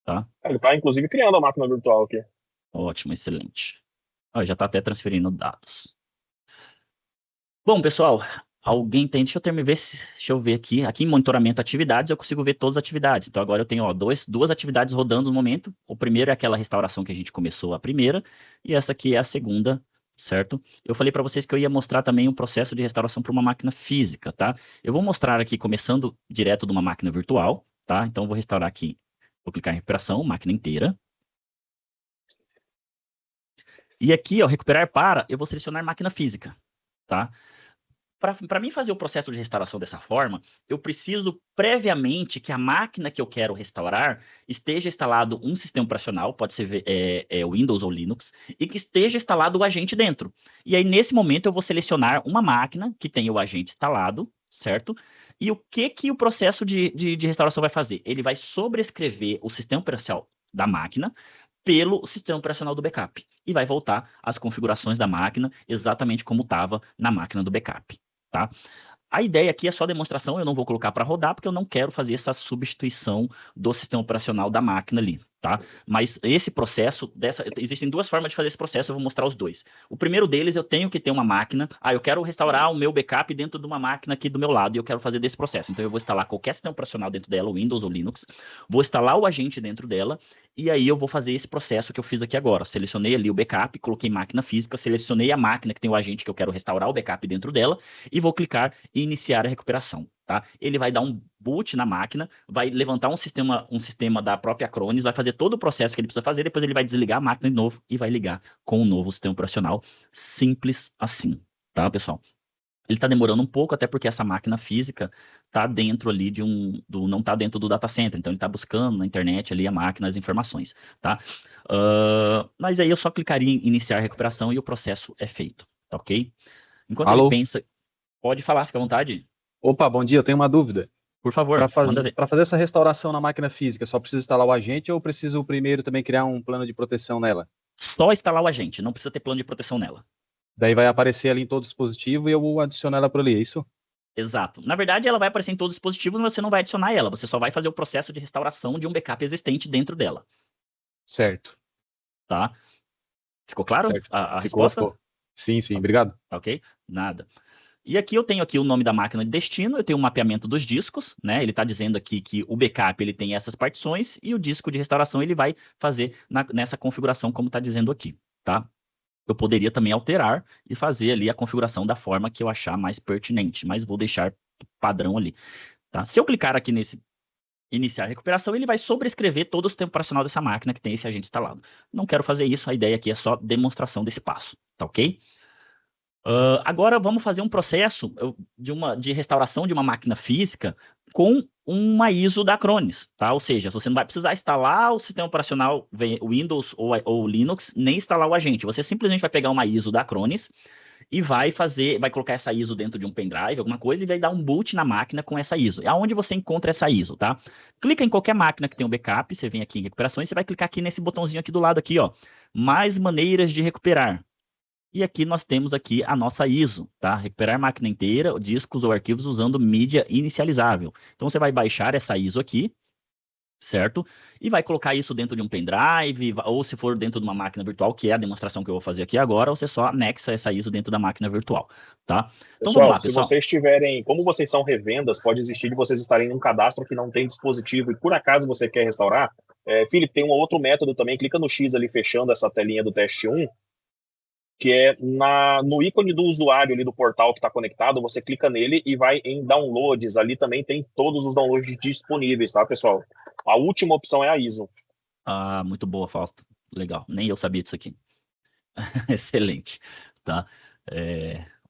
tá? Ele está, inclusive, criando a máquina virtual aqui. Ótimo, excelente. Ó, já está até transferindo dados. Bom, pessoal, alguém tem... Deixa eu ver aqui. Aqui em monitoramento atividades, eu consigo ver todas as atividades. Então, agora eu tenho, ó, duas atividades rodando no momento. O primeiro é aquela restauração que a gente começou a primeira, e essa aqui é a segunda, certo? Eu falei para vocês que eu ia mostrar também um processo de restauração para uma máquina física, tá? Eu vou mostrar aqui, começando direto de uma máquina virtual, tá? Então, eu vou restaurar aqui. Vou clicar em recuperação, máquina inteira. E aqui, ó, recuperar para, eu vou selecionar máquina física, tá? Para mim fazer o processo de restauração dessa forma, eu preciso previamente que a máquina que eu quero restaurar esteja instalado um sistema operacional, pode ser Windows ou Linux, e que esteja instalado o agente dentro. E aí, nesse momento, eu vou selecionar uma máquina que tenha o agente instalado, certo? E o que o processo de restauração vai fazer? Ele vai sobrescrever o sistema operacional da máquina pelo sistema operacional do backup. E vai voltar às configurações da máquina exatamente como estava na máquina do backup. Tá? A ideia aqui é só demonstração, eu não vou colocar para rodar, porque eu não quero fazer essa substituição do sistema operacional da máquina ali, tá? Mas esse processo, existem duas formas de fazer esse processo, eu vou mostrar os dois. O primeiro deles, eu tenho que ter uma máquina, eu quero restaurar o meu backup dentro de uma máquina aqui do meu lado, e eu quero fazer desse processo. Então eu vou instalar qualquer sistema operacional dentro dela, Windows ou Linux, vou instalar o agente dentro dela, e aí eu vou fazer esse processo que eu fiz aqui agora. Selecionei ali o backup, coloquei máquina física, selecionei a máquina que tem o agente que eu quero restaurar o backup dentro dela, e vou clicar em iniciar a recuperação, tá? Ele vai dar um boot na máquina, vai levantar um sistema da própria Acronis, vai fazer todo o processo que ele precisa fazer, depois ele vai desligar a máquina de novo e vai ligar com um novo sistema operacional. Simples assim, tá, pessoal? Ele está demorando um pouco, até porque essa máquina física está dentro ali não está dentro do data center, então ele está buscando na internet ali a máquina, as informações, tá? Mas aí eu só clicaria em iniciar a recuperação e o processo é feito, tá ok? Enquanto ele Alô? pensa, pode falar, fica à vontade. Opa, bom dia, eu tenho uma dúvida. Por favor, manda ver. Para fazer essa restauração na máquina física, só preciso instalar o agente ou preciso primeiro também criar um plano de proteção nela? Só instalar o agente, não precisa ter plano de proteção nela. Daí vai aparecer ali em todo dispositivo e eu adiciono ela por ali, é isso? Exato. Na verdade, ela vai aparecer em todos os dispositivos, mas você não vai adicionar ela. Você só vai fazer o processo de restauração de um backup existente dentro dela. Certo. Tá? Ficou claro Certo. a Ficou, resposta? ficou. Sim, obrigado. Tá ok? Nada. E aqui eu tenho aqui o nome da máquina de destino, eu tenho o mapeamento dos discos, né? Ele está dizendo aqui que o backup ele tem essas partições e o disco de restauração ele vai fazer nessa configuração como está dizendo aqui, tá? Eu poderia também alterar e fazer ali a configuração da forma que eu achar mais pertinente, mas vou deixar padrão ali, tá? Se eu clicar aqui nesse iniciar a recuperação, ele vai sobrescrever todo o sistema operacional dessa máquina que tem esse agente instalado. Não quero fazer isso, a ideia aqui é só demonstração desse passo, tá ok? Agora vamos fazer um processo de restauração de uma máquina física com uma ISO da Acronis, tá? Ou seja, você não vai precisar instalar o sistema operacional Windows ou Linux, nem instalar o agente. Você simplesmente vai pegar uma ISO da Acronis e vai colocar essa ISO dentro de um pendrive, alguma coisa, e vai dar um boot na máquina com essa ISO. É onde você encontra essa ISO, tá? Clica em qualquer máquina que tem um backup, você vem aqui em recuperação e você vai clicar aqui nesse botãozinho aqui do lado aqui, ó. Mais maneiras de recuperar. E aqui nós temos aqui a nossa ISO, tá? Recuperar máquina inteira, discos ou arquivos usando mídia inicializável. Então você vai baixar essa ISO aqui, certo? E vai colocar isso dentro de um pendrive, ou se for dentro de uma máquina virtual, que é a demonstração que eu vou fazer aqui agora, você só anexa essa ISO dentro da máquina virtual, tá? Então vamos lá, pessoal. Se vocês tiverem, como vocês são revendas, pode existir de vocês estarem em um cadastro que não tem dispositivo e por acaso você quer restaurar, Felipe, tem um outro método também, clica no X ali fechando essa telinha do teste 1, que é no ícone do usuário ali do portal que está conectado, você clica nele e vai em downloads. Ali também tem todos os downloads disponíveis, tá, pessoal? A última opção é a ISO. Ah, muito boa, Fausto. Legal. Nem eu sabia disso aqui. Excelente, tá?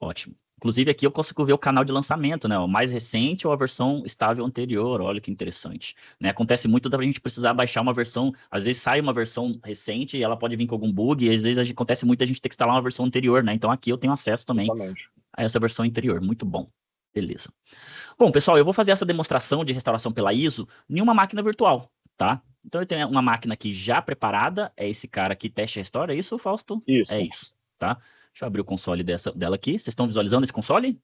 Ótimo. Inclusive aqui eu consigo ver o canal de lançamento, né? O mais recente ou a versão estável anterior. Olha que interessante, né? Acontece muito da gente precisar baixar uma versão. Às vezes sai uma versão recente e ela pode vir com algum bug. E às vezes acontece muito a gente ter que instalar uma versão anterior, né? Então aqui eu tenho acesso também Justamente. a essa versão anterior. Muito bom. Beleza. Bom, pessoal, eu vou fazer essa demonstração de restauração pela ISO em uma máquina virtual, tá? Então eu tenho uma máquina aqui já preparada. É esse cara aqui, teste restaura. É isso, Fausto? Isso. É isso, tá? Deixa eu abrir o console dela aqui. Vocês estão visualizando esse console?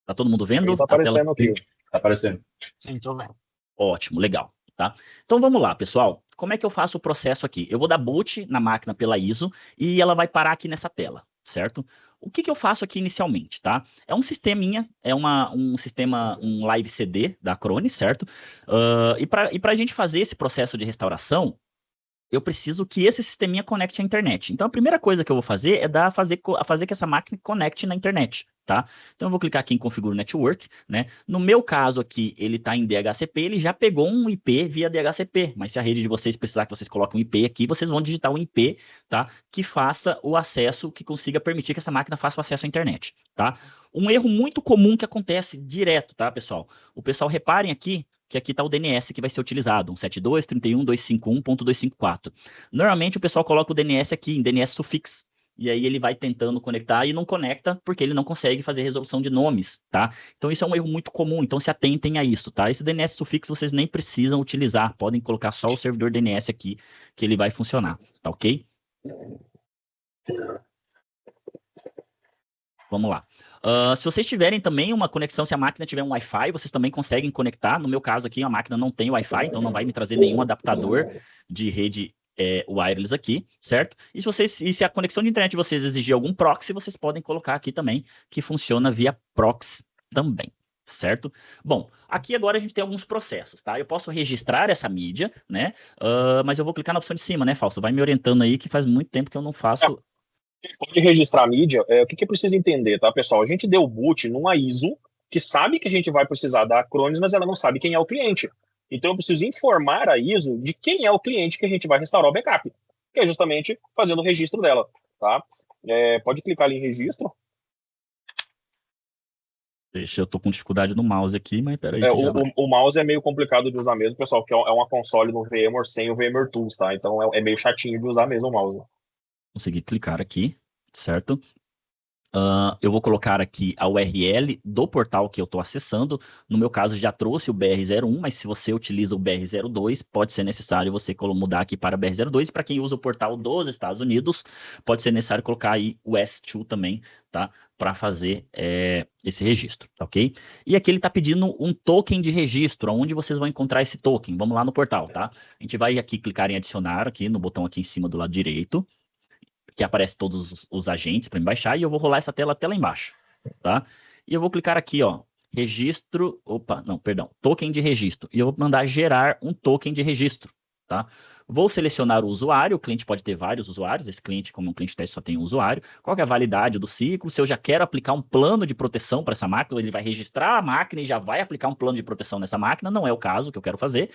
Tá todo mundo vendo? Tá aparecendo aqui. Tá aparecendo. Sim, tô vendo. Ótimo, legal, tá? Então vamos lá, pessoal. Como é que eu faço o processo aqui? Eu vou dar boot na máquina pela ISO e ela vai parar aqui nessa tela, certo? O que eu faço aqui inicialmente, tá? É um sisteminha, um sistema, um live CD da Acronis, certo? E para a gente fazer esse processo de restauração, eu preciso que esse sisteminha conecte à internet. Então, a primeira coisa que eu vou fazer é fazer que essa máquina conecte na internet, tá? Então, eu vou clicar aqui em Configure Network, né? No meu caso aqui, ele está em DHCP, ele já pegou um IP via DHCP, mas se a rede de vocês precisar que vocês coloquem um IP aqui, vocês vão digitar um IP, tá? Que faça o acesso, que consiga permitir que essa máquina faça o acesso à internet, tá? Um erro muito comum que acontece direto, tá, pessoal? O pessoal, reparem aqui, que aqui está o DNS que vai ser utilizado, 172.31.251.254. Normalmente o pessoal coloca o DNS aqui em DNS suffix, e aí ele vai tentando conectar e não conecta porque ele não consegue fazer resolução de nomes, tá? Então isso é um erro muito comum, então se atentem a isso, tá? Esse DNS suffix vocês nem precisam utilizar, podem colocar só o servidor DNS aqui que ele vai funcionar, tá ok? Vamos lá. Se vocês tiverem também uma conexão, se a máquina tiver um Wi-Fi, vocês também conseguem conectar. No meu caso aqui, a máquina não tem Wi-Fi, então não vai me trazer nenhum adaptador de rede wireless aqui, certo? E se a conexão de internet de vocês exigir algum proxy, vocês podem colocar aqui também, que funciona via proxy também, certo? Bom, aqui agora a gente tem alguns processos, tá? Eu posso registrar essa mídia, né? Mas eu vou clicar na opção de cima, né, Fausto? Vai me orientando aí, que faz muito tempo que eu não faço... Pode registrar a mídia. O que precisa entender, tá, pessoal? A gente deu boot numa ISO que sabe que a gente vai precisar da Acronis, mas ela não sabe quem é o cliente. Então eu preciso informar a ISO de quem é o cliente que a gente vai restaurar o backup, que é justamente fazendo o registro dela, tá? Pode clicar ali em registro. Deixa, eu tô com dificuldade no mouse aqui, mas peraí. O mouse é meio complicado de usar mesmo, pessoal, porque é uma console no VMware sem o VMware Tools, tá? Então é meio chatinho de usar mesmo o mouse. Consegui clicar aqui, certo? Eu vou colocar aqui a URL do portal que eu estou acessando. No meu caso, já trouxe o BR01, mas se você utiliza o BR02, pode ser necessário você mudar aqui para BR02. Para quem usa o portal dos Estados Unidos, pode ser necessário colocar aí o S2 também, tá? Para fazer esse registro, tá ok? E aqui ele está pedindo um token de registro. Onde vocês vão encontrar esse token? Vamos lá no portal, tá? A gente vai aqui clicar em adicionar, aqui no botão aqui em cima do lado direito, que aparece todos os agentes para me baixar, e eu vou rolar essa tela até lá embaixo, tá? E eu vou clicar aqui, ó, token de registro, e eu vou mandar gerar um token de registro, tá? Vou selecionar o usuário, o cliente pode ter vários usuários, esse cliente, como é um cliente teste, só tem um usuário, qual que é a validade do ciclo, se eu já quero aplicar um plano de proteção para essa máquina, ele vai registrar a máquina e já vai aplicar um plano de proteção nessa máquina, não é o caso que eu quero fazer,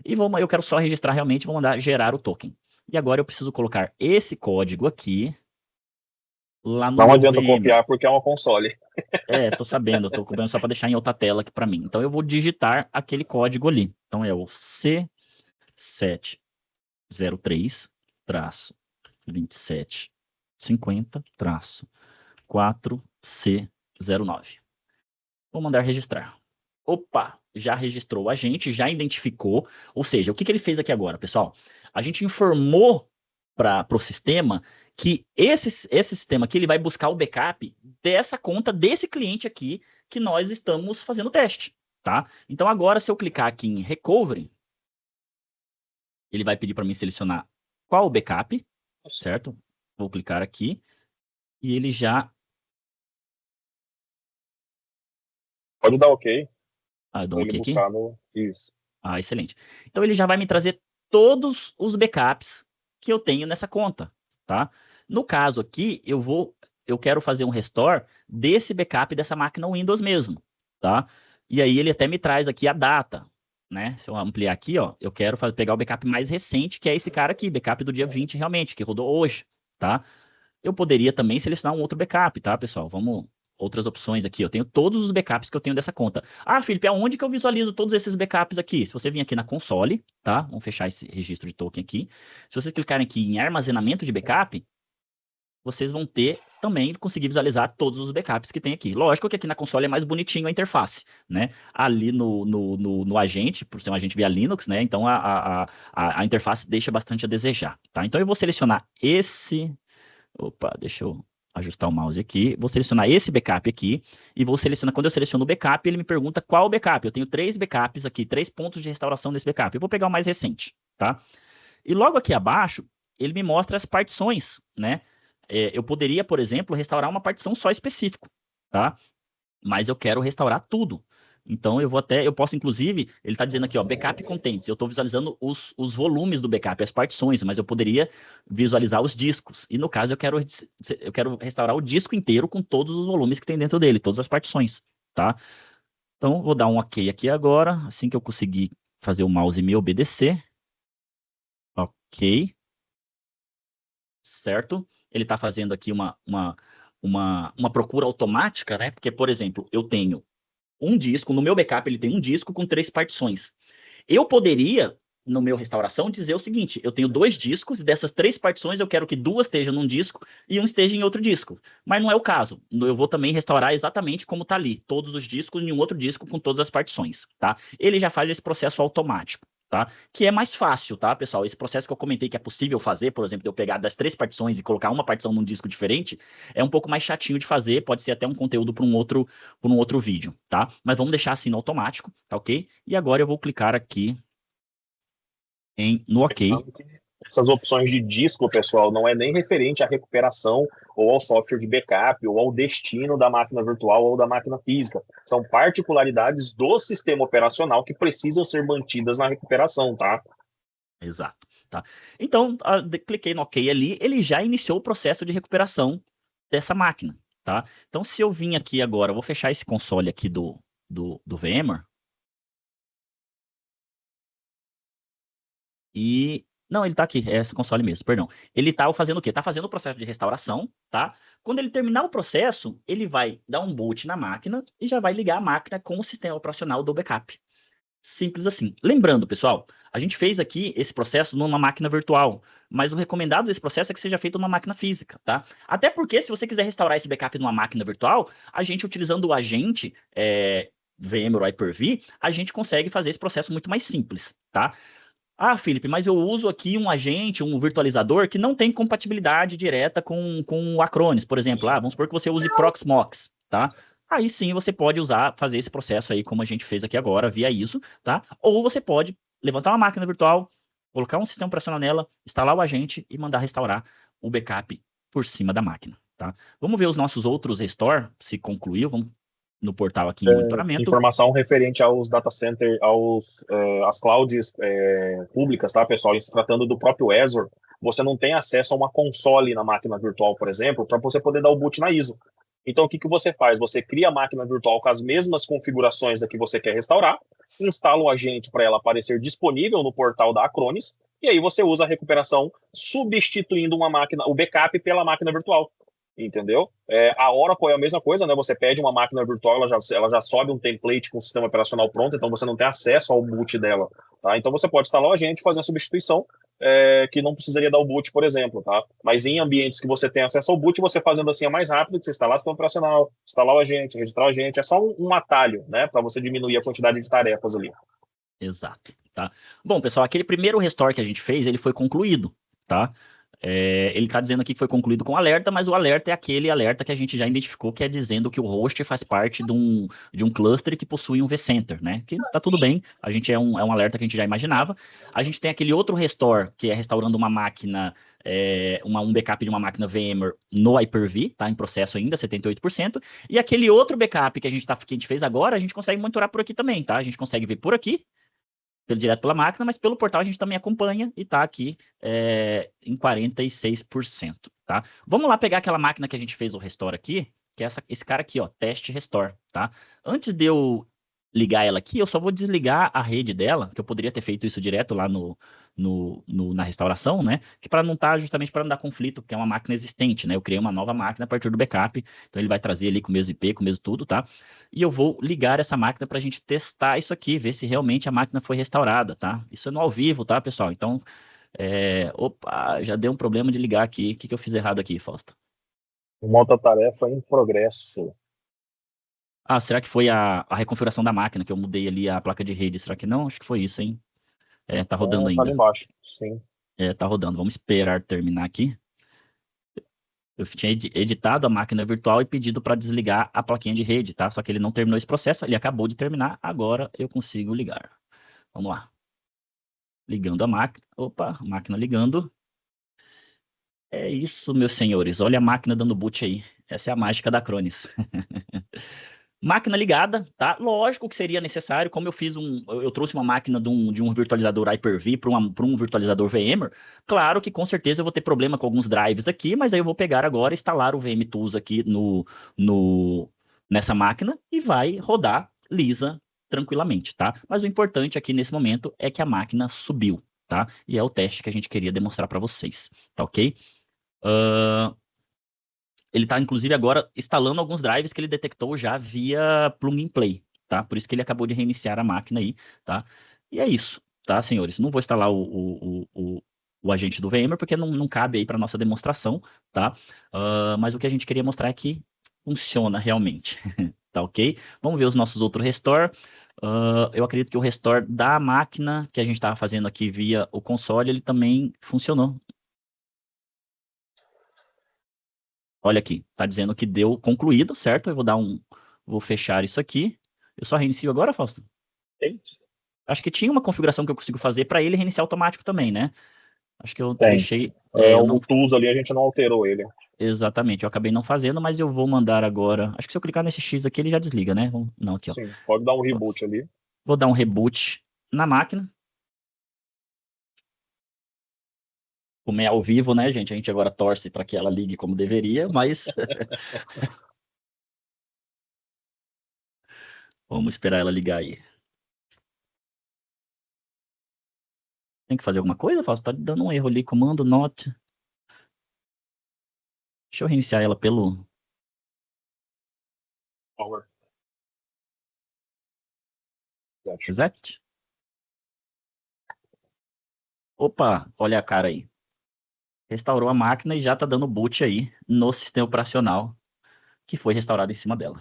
e eu quero só registrar realmente, vou mandar gerar o token. E agora eu preciso colocar esse código aqui lá no Não adianta VMware. copiar porque é uma console. Tô sabendo, eu tô copiando só para deixar em outra tela aqui para mim. Então eu vou digitar aquele código ali. Então é o C703-2750-4C09. Vou mandar registrar. Opa, já registrou o agente, já identificou. Ou seja, o que ele fez aqui agora, pessoal? A gente informou para o sistema que esse sistema aqui ele vai buscar o backup dessa conta desse cliente aqui que nós estamos fazendo o teste, tá? Então agora, se eu clicar aqui em Recovery, ele vai pedir para mim selecionar qual o backup, certo? Vou clicar aqui e ele já... Pode dar OK. eu dou um OK aqui? Isso. Excelente. Então ele já vai me trazer todos os backups que eu tenho nessa conta, tá? No caso aqui, eu quero fazer um restore desse backup dessa máquina Windows mesmo, tá? E aí ele até me traz aqui a data, né? Se eu ampliar aqui, ó, eu quero pegar o backup mais recente, que é esse cara aqui, backup do dia 20 realmente, que rodou hoje, tá? Eu poderia também selecionar um outro backup, tá, pessoal? Vamos, outras opções aqui. Eu tenho todos os backups que eu tenho dessa conta. Ah, Felipe, aonde que eu visualizo todos esses backups aqui? Se você vir aqui na console, tá? Vamos fechar esse registro de token aqui. Se vocês clicarem aqui em armazenamento de backup, vocês vão ter também, conseguir visualizar todos os backups que tem aqui. Lógico que aqui na console é mais bonitinho a interface, né? Ali no agente, por ser um agente via Linux, né? Então a interface deixa bastante a desejar, tá? Então eu vou selecionar esse... Opa, deixa eu ajustar o mouse aqui. Vou selecionar esse backup aqui e vou selecionar. Quando eu seleciono o backup, ele me pergunta qual backup. Eu tenho 3 backups aqui, 3 pontos de restauração desse backup. Eu vou pegar o mais recente, tá? E logo aqui abaixo, ele me mostra as partições, né? Eu poderia, por exemplo, restaurar uma partição só específica, tá? Mas eu quero restaurar tudo. Então eu posso inclusive, ele está dizendo aqui, ó, backup contents, eu estou visualizando os volumes do backup, as partições, mas eu poderia visualizar os discos. E no caso eu quero restaurar o disco inteiro com todos os volumes que tem dentro dele, todas as partições, tá? Então vou dar um OK aqui agora, assim que eu conseguir fazer o mouse me obedecer. OK. Certo? Ele está fazendo aqui uma procura automática, né? Porque, por exemplo, eu tenho um disco, no meu backup ele tem um disco com 3 partições. Eu poderia, no meu restauração, dizer o seguinte, eu tenho 2 discos, dessas 3 partições eu quero que 2 estejam num disco e um esteja em outro disco. Mas não é o caso. Eu vou também restaurar exatamente como está ali, todos os discos em um outro disco com todas as partições, tá? Ele já faz esse processo automático, tá? Que é mais fácil, tá, pessoal? Esse processo que eu comentei que é possível fazer, por exemplo, de eu pegar das 3 partições e colocar uma partição num disco diferente, é um pouco mais chatinho de fazer, pode ser até um conteúdo para um outro vídeo, tá? Mas vamos deixar assim no automático, tá ok? E agora eu vou clicar aqui no OK. Essas opções de disco, pessoal, não é nem referente à recuperação ou ao software de backup ou ao destino da máquina virtual ou da máquina física. São particularidades do sistema operacional que precisam ser mantidas na recuperação, tá? Exato, tá? Então, cliquei no OK ali, ele já iniciou o processo de recuperação dessa máquina, tá? Então, se eu vim aqui agora, eu vou fechar esse console aqui do VMware. E... Não, ele tá aqui, é esse console mesmo, perdão. Ele tá fazendo o quê? Tá fazendo o processo de restauração, tá? Quando ele terminar o processo, ele vai dar um boot na máquina e já vai ligar a máquina com o sistema operacional do backup. Simples assim. Lembrando, pessoal, a gente fez aqui esse processo numa máquina virtual, mas o recomendado desse processo é que seja feito numa máquina física, tá? Até porque, se você quiser restaurar esse backup numa máquina virtual, a gente, utilizando o agente VMware Hyper-V, a gente consegue fazer esse processo muito mais simples, tá? Ah, Felipe, mas eu uso aqui um agente, um virtualizador que não tem compatibilidade direta com o Acronis, por exemplo. Vamos supor que você use Proxmox, tá? Aí sim você pode fazer esse processo aí, como a gente fez aqui agora, via ISO, tá? Ou você pode levantar uma máquina virtual, colocar um sistema operacional nela, instalar o agente e mandar restaurar o backup por cima da máquina, tá? Vamos ver os nossos outros restore, se concluiu, vamos no portal aqui em monitoramento. Informação referente aos data center, às clouds públicas, tá, pessoal? Se tratando do próprio Azure, você não tem acesso a uma console na máquina virtual, por exemplo, para você poder dar o boot na ISO. Então, o que você faz? Você cria a máquina virtual com as mesmas configurações da que você quer restaurar, instala o agente para ela aparecer disponível no portal da Acronis, e aí você usa a recuperação substituindo o backup pela máquina virtual. Entendeu? A Oracle é a mesma coisa, né? Você pede uma máquina virtual, ela já sobe um template com o sistema operacional pronto, então você não tem acesso ao boot dela, tá? Então você pode instalar o agente e fazer a substituição, que não precisaria dar o boot, por exemplo, tá? Mas em ambientes que você tem acesso ao boot, você fazendo assim é mais rápido, que você instalar o sistema operacional, instalar o agente, registrar o agente, é só um atalho, né? Para você diminuir a quantidade de tarefas ali. Exato, tá? Bom, pessoal, aquele primeiro restore que a gente fez, ele foi concluído, tá? Ele está dizendo aqui que foi concluído com alerta, mas o alerta é aquele alerta que a gente já identificou, que é dizendo que o host faz parte de um cluster que possui um vCenter, né? Que tá tudo bem, a gente é um alerta que a gente já imaginava. A gente tem aquele outro restore, que é restaurando uma máquina, um backup de uma máquina VMware no Hyper-V, tá em processo ainda, 78%. E aquele outro backup que a gente fez agora, a gente consegue monitorar por aqui também, tá? A gente consegue ver por aqui, direto pela máquina, mas pelo portal a gente também acompanha e está aqui em 46%, tá? Vamos lá pegar aquela máquina que a gente fez o restore aqui, que é esse cara aqui, ó, teste restore, tá? Antes de eu ligar ela aqui, eu só vou desligar a rede dela, que eu poderia ter feito isso direto lá na restauração, né? Que para não estar, justamente para não dar conflito, porque é uma máquina existente, né? Eu criei uma nova máquina a partir do backup, então ele vai trazer ali com o mesmo IP, com o mesmo tudo, tá? E eu vou ligar essa máquina para a gente testar isso aqui, ver se realmente a máquina foi restaurada, tá? Isso é no ao vivo, tá, pessoal? Então, opa, já deu um problema de ligar aqui. O que eu fiz errado aqui, Fausto? Monta-tarefa em progresso. Ah, será que foi a reconfiguração da máquina que eu mudei ali a placa de rede? Será que não? Acho que foi isso, hein? Tá rodando Tá ali ainda. embaixo, sim. Tá rodando. Vamos esperar terminar aqui. Eu tinha editado a máquina virtual e pedido para desligar a plaquinha de rede, tá? Só que ele não terminou esse processo, ele acabou de terminar, agora eu consigo ligar. Vamos lá. Ligando a máquina. Opa, máquina ligando. É isso, meus senhores. Olha a máquina dando boot aí. Essa é a mágica da Acronis. Máquina ligada, tá? Lógico que seria necessário, como eu trouxe uma máquina de um virtualizador Hyper-V para um virtualizador VMware, claro que com certeza eu vou ter problema com alguns drives aqui, mas aí eu vou pegar agora, instalar o VMTools aqui nessa máquina e vai rodar lisa tranquilamente, tá? Mas o importante aqui nesse momento é que a máquina subiu, tá? E é o teste que a gente queria demonstrar para vocês, tá ok? Ele está, inclusive, agora instalando alguns drives que ele detectou já via plug and play, tá? Por isso que ele acabou de reiniciar a máquina aí, tá? E é isso, tá, senhores? Não vou instalar o agente do VMware, porque não cabe aí para nossa demonstração, tá? Mas o que a gente queria mostrar é que funciona realmente, tá ok? Vamos ver os nossos outros restore. Eu acredito que o restore da máquina que a gente estava fazendo aqui via o console, ele também funcionou. Olha aqui, tá dizendo que deu concluído, certo? Eu vou fechar isso aqui. Eu só reinicio agora, Fausto? Acho que tinha uma configuração que eu consigo fazer para ele reiniciar automático também, né? Acho que eu deixei. Eu não. O tools ali a gente não alterou ele. Exatamente, eu acabei não fazendo, mas eu vou mandar agora. Acho que se eu clicar nesse X aqui, ele já desliga, né? Não, aqui, ó. Sim, pode dar um reboot ali. Vou dar um reboot na máquina. Como é ao vivo, né, gente? A gente agora torce para que ela ligue como deveria, mas. Vamos esperar ela ligar aí. Tem que fazer alguma coisa, Fausto? Tá dando um erro ali, comando not. Deixa eu reiniciar ela pelo. Power. Reset. Opa, olha a cara aí. Restaurou a máquina e já tá dando boot aí no sistema operacional que foi restaurado em cima dela.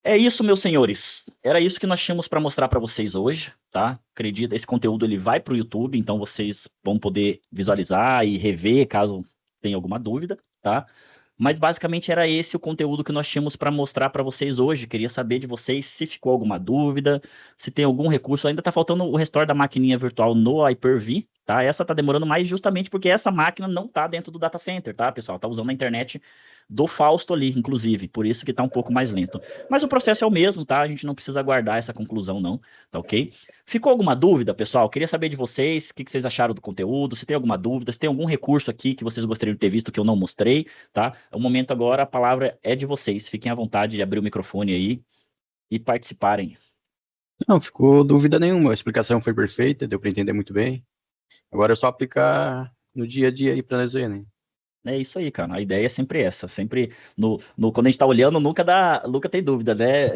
É isso, meus senhores. Era isso que nós tínhamos para mostrar para vocês hoje, tá? Acredito, esse conteúdo ele vai para o YouTube, então vocês vão poder visualizar e rever caso tenha alguma dúvida, tá? Mas basicamente era esse o conteúdo que nós tínhamos para mostrar para vocês hoje. Queria saber de vocês se ficou alguma dúvida, se tem algum recurso. Ainda está faltando o restore da maquininha virtual no Hyper-V, tá? Essa está demorando mais justamente porque essa máquina não está dentro do data center, tá, pessoal? Está usando a internet do Fausto ali, inclusive. Por isso que está um pouco mais lento. Mas o processo é o mesmo, tá? A gente não precisa aguardar essa conclusão, não, tá ok? Ficou alguma dúvida, pessoal? Queria saber de vocês, o que vocês acharam do conteúdo, se tem alguma dúvida, se tem algum recurso aqui que vocês gostariam de ter visto que eu não mostrei, tá? O momento agora, a palavra é de vocês. Fiquem à vontade de abrir o microfone aí e participarem. Não, ficou dúvida nenhuma. A explicação foi perfeita, deu para entender muito bem. Agora é só aplicar no dia a dia aí para nós ver, né? É isso aí, cara. A ideia é sempre essa. Sempre quando a gente tá olhando, nunca tem dúvida, né?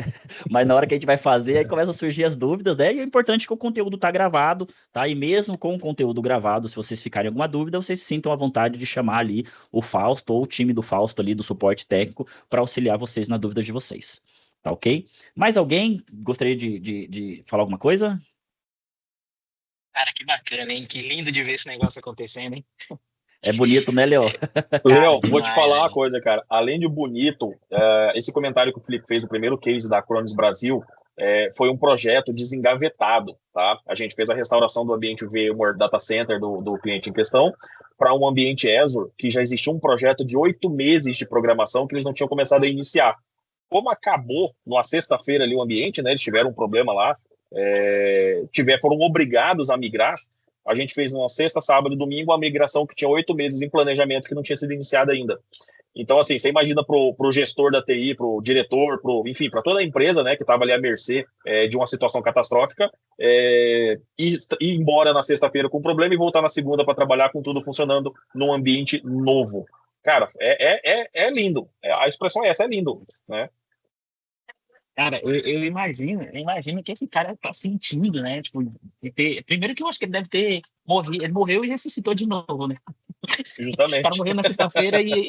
Mas na hora que a gente vai fazer, aí começam a surgir as dúvidas, né? E é importante que o conteúdo tá gravado, tá? E mesmo com o conteúdo gravado, se vocês ficarem alguma dúvida, vocês sintam a vontade de chamar ali o Fausto ou o time do Fausto ali, do suporte técnico, para auxiliar vocês na dúvida de vocês. Tá ok? Mais alguém gostaria de falar alguma coisa? Cara, que bacana, hein? Que lindo de ver esse negócio acontecendo, hein? É bonito, né, Léo? Léo, vou demais, te falar uma velho. coisa, cara. Além de bonito, esse comentário que o Felipe fez, o primeiro case da Acronis Brasil, foi um projeto desengavetado, tá? A gente fez a restauração do ambiente VMware Data Center do cliente em questão para um ambiente Azure, que já existia um projeto de 8 meses de programação que eles não tinham começado a iniciar. Como acabou numa sexta-feira ali o ambiente, né? Eles tiveram um problema lá, foram obrigados a migrar. A gente fez uma sexta, sábado e domingo uma migração que tinha 8 meses em planejamento que não tinha sido iniciada ainda. Então, assim, você imagina pro gestor da TI, pro diretor, enfim, para toda a empresa, né, que estava ali à mercê de uma situação catastrófica, ir embora na sexta-feira com problema e voltar na segunda para trabalhar com tudo funcionando num ambiente novo. Cara, é lindo. A expressão é essa, é lindo, né? Cara, eu imagino que esse cara tá sentindo, né? Tipo, primeiro que eu acho que ele deve ter morrido, ele morreu e ressuscitou de novo, né? Justamente. O cara morreu na sexta-feira e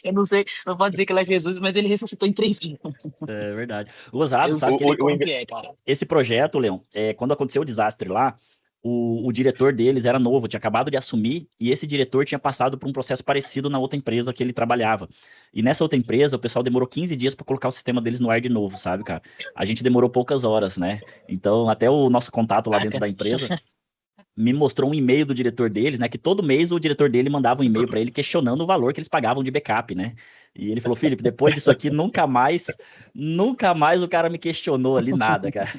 eu não sei, não pode dizer que ele é Jesus, mas ele ressuscitou em 3 dias. É verdade. Gozado, sabe que cara. Esse projeto, Leon, quando aconteceu o desastre lá, o diretor deles era novo, tinha acabado de assumir, e esse diretor tinha passado por um processo parecido na outra empresa que ele trabalhava. E nessa outra empresa, o pessoal demorou 15 dias para colocar o sistema deles no ar de novo, sabe, cara? A gente demorou poucas horas, né? Então, até o nosso contato lá dentro da empresa me mostrou um e-mail do diretor deles, né? Que todo mês o diretor dele mandava um e-mail para ele questionando o valor que eles pagavam de backup, né? E ele falou, Felipe, depois disso aqui, nunca mais o cara me questionou ali nada, cara.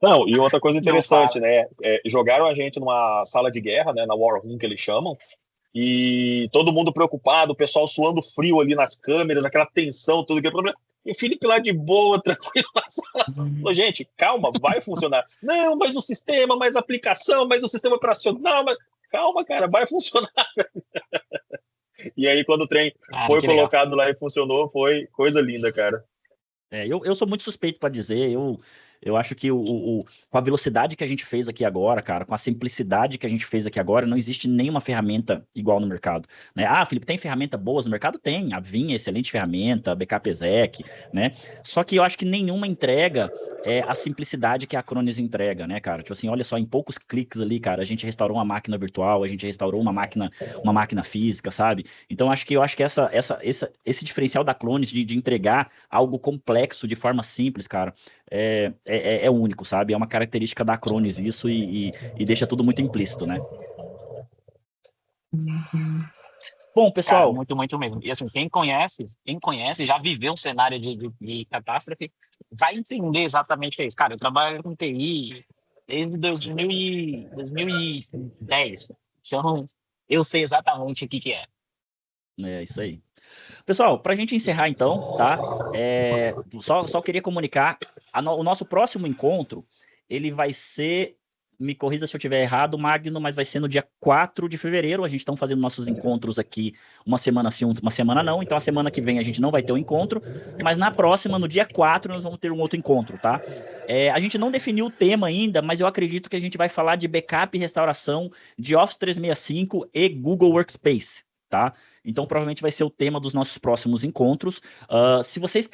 Não, e outra coisa interessante, né? Jogaram a gente numa sala de guerra, né? Na War Room, que eles chamam, e todo mundo preocupado, o pessoal suando frio ali nas câmeras, aquela tensão, tudo que é problema. E o Felipe lá de boa, tranquilo na sala. Falou, gente, calma, vai funcionar. Não, mas o sistema, mais a aplicação, mais o sistema operacional, mas calma, cara, vai funcionar. E aí, quando o trem foi colocado lá e funcionou, foi coisa linda, cara. Eu sou muito suspeito para dizer, eu acho que com a velocidade que a gente fez aqui agora, cara, com a simplicidade que a gente fez aqui agora, não existe nenhuma ferramenta igual no mercado, né? Ah, Felipe, tem ferramenta boas no mercado? Tem, a Vim é excelente ferramenta, Backup Exec, né? Só que eu acho que nenhuma entrega a simplicidade que a Acronis entrega, né, cara? Tipo assim, olha só, em poucos cliques ali, cara, a gente restaurou uma máquina virtual, a gente restaurou uma máquina física, sabe? Então, eu acho que esse diferencial da Acronis de entregar algo complexo de forma simples, cara, é único, sabe? É uma característica da Acronis isso e deixa tudo muito implícito, né? Bom, pessoal... Cara, muito, muito mesmo. E assim, quem conhece, já viveu um cenário de catástrofe, vai entender exatamente o que é isso. Cara, eu trabalho com TI desde 2010. Então, eu sei exatamente o que é. É isso aí. Pessoal, para a gente encerrar então, tá? Só queria comunicar, o nosso próximo encontro, ele vai ser, me corrija se eu estiver errado, Magno, mas vai ser no dia 4 de fevereiro, a gente está fazendo nossos encontros aqui uma semana sim, uma semana não, então a semana que vem a gente não vai ter o encontro, mas na próxima, no dia 4, nós vamos ter um outro encontro, tá? A gente não definiu o tema ainda, mas eu acredito que a gente vai falar de backup e restauração de Office 365 e Google Workspace, tá? Então, provavelmente vai ser o tema dos nossos próximos encontros. Se vocês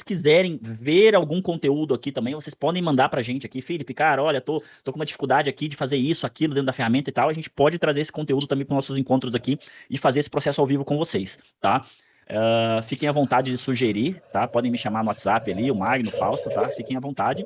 quiserem ver algum conteúdo aqui também, vocês podem mandar pra gente aqui, Felipe, cara, olha, tô com uma dificuldade aqui de fazer isso, aquilo dentro da ferramenta e tal. A gente pode trazer esse conteúdo também para nossos encontros aqui e fazer esse processo ao vivo com vocês, tá? Fiquem à vontade de sugerir, tá? Podem me chamar no WhatsApp ali, o Magno, o Fausto, tá? Fiquem à vontade.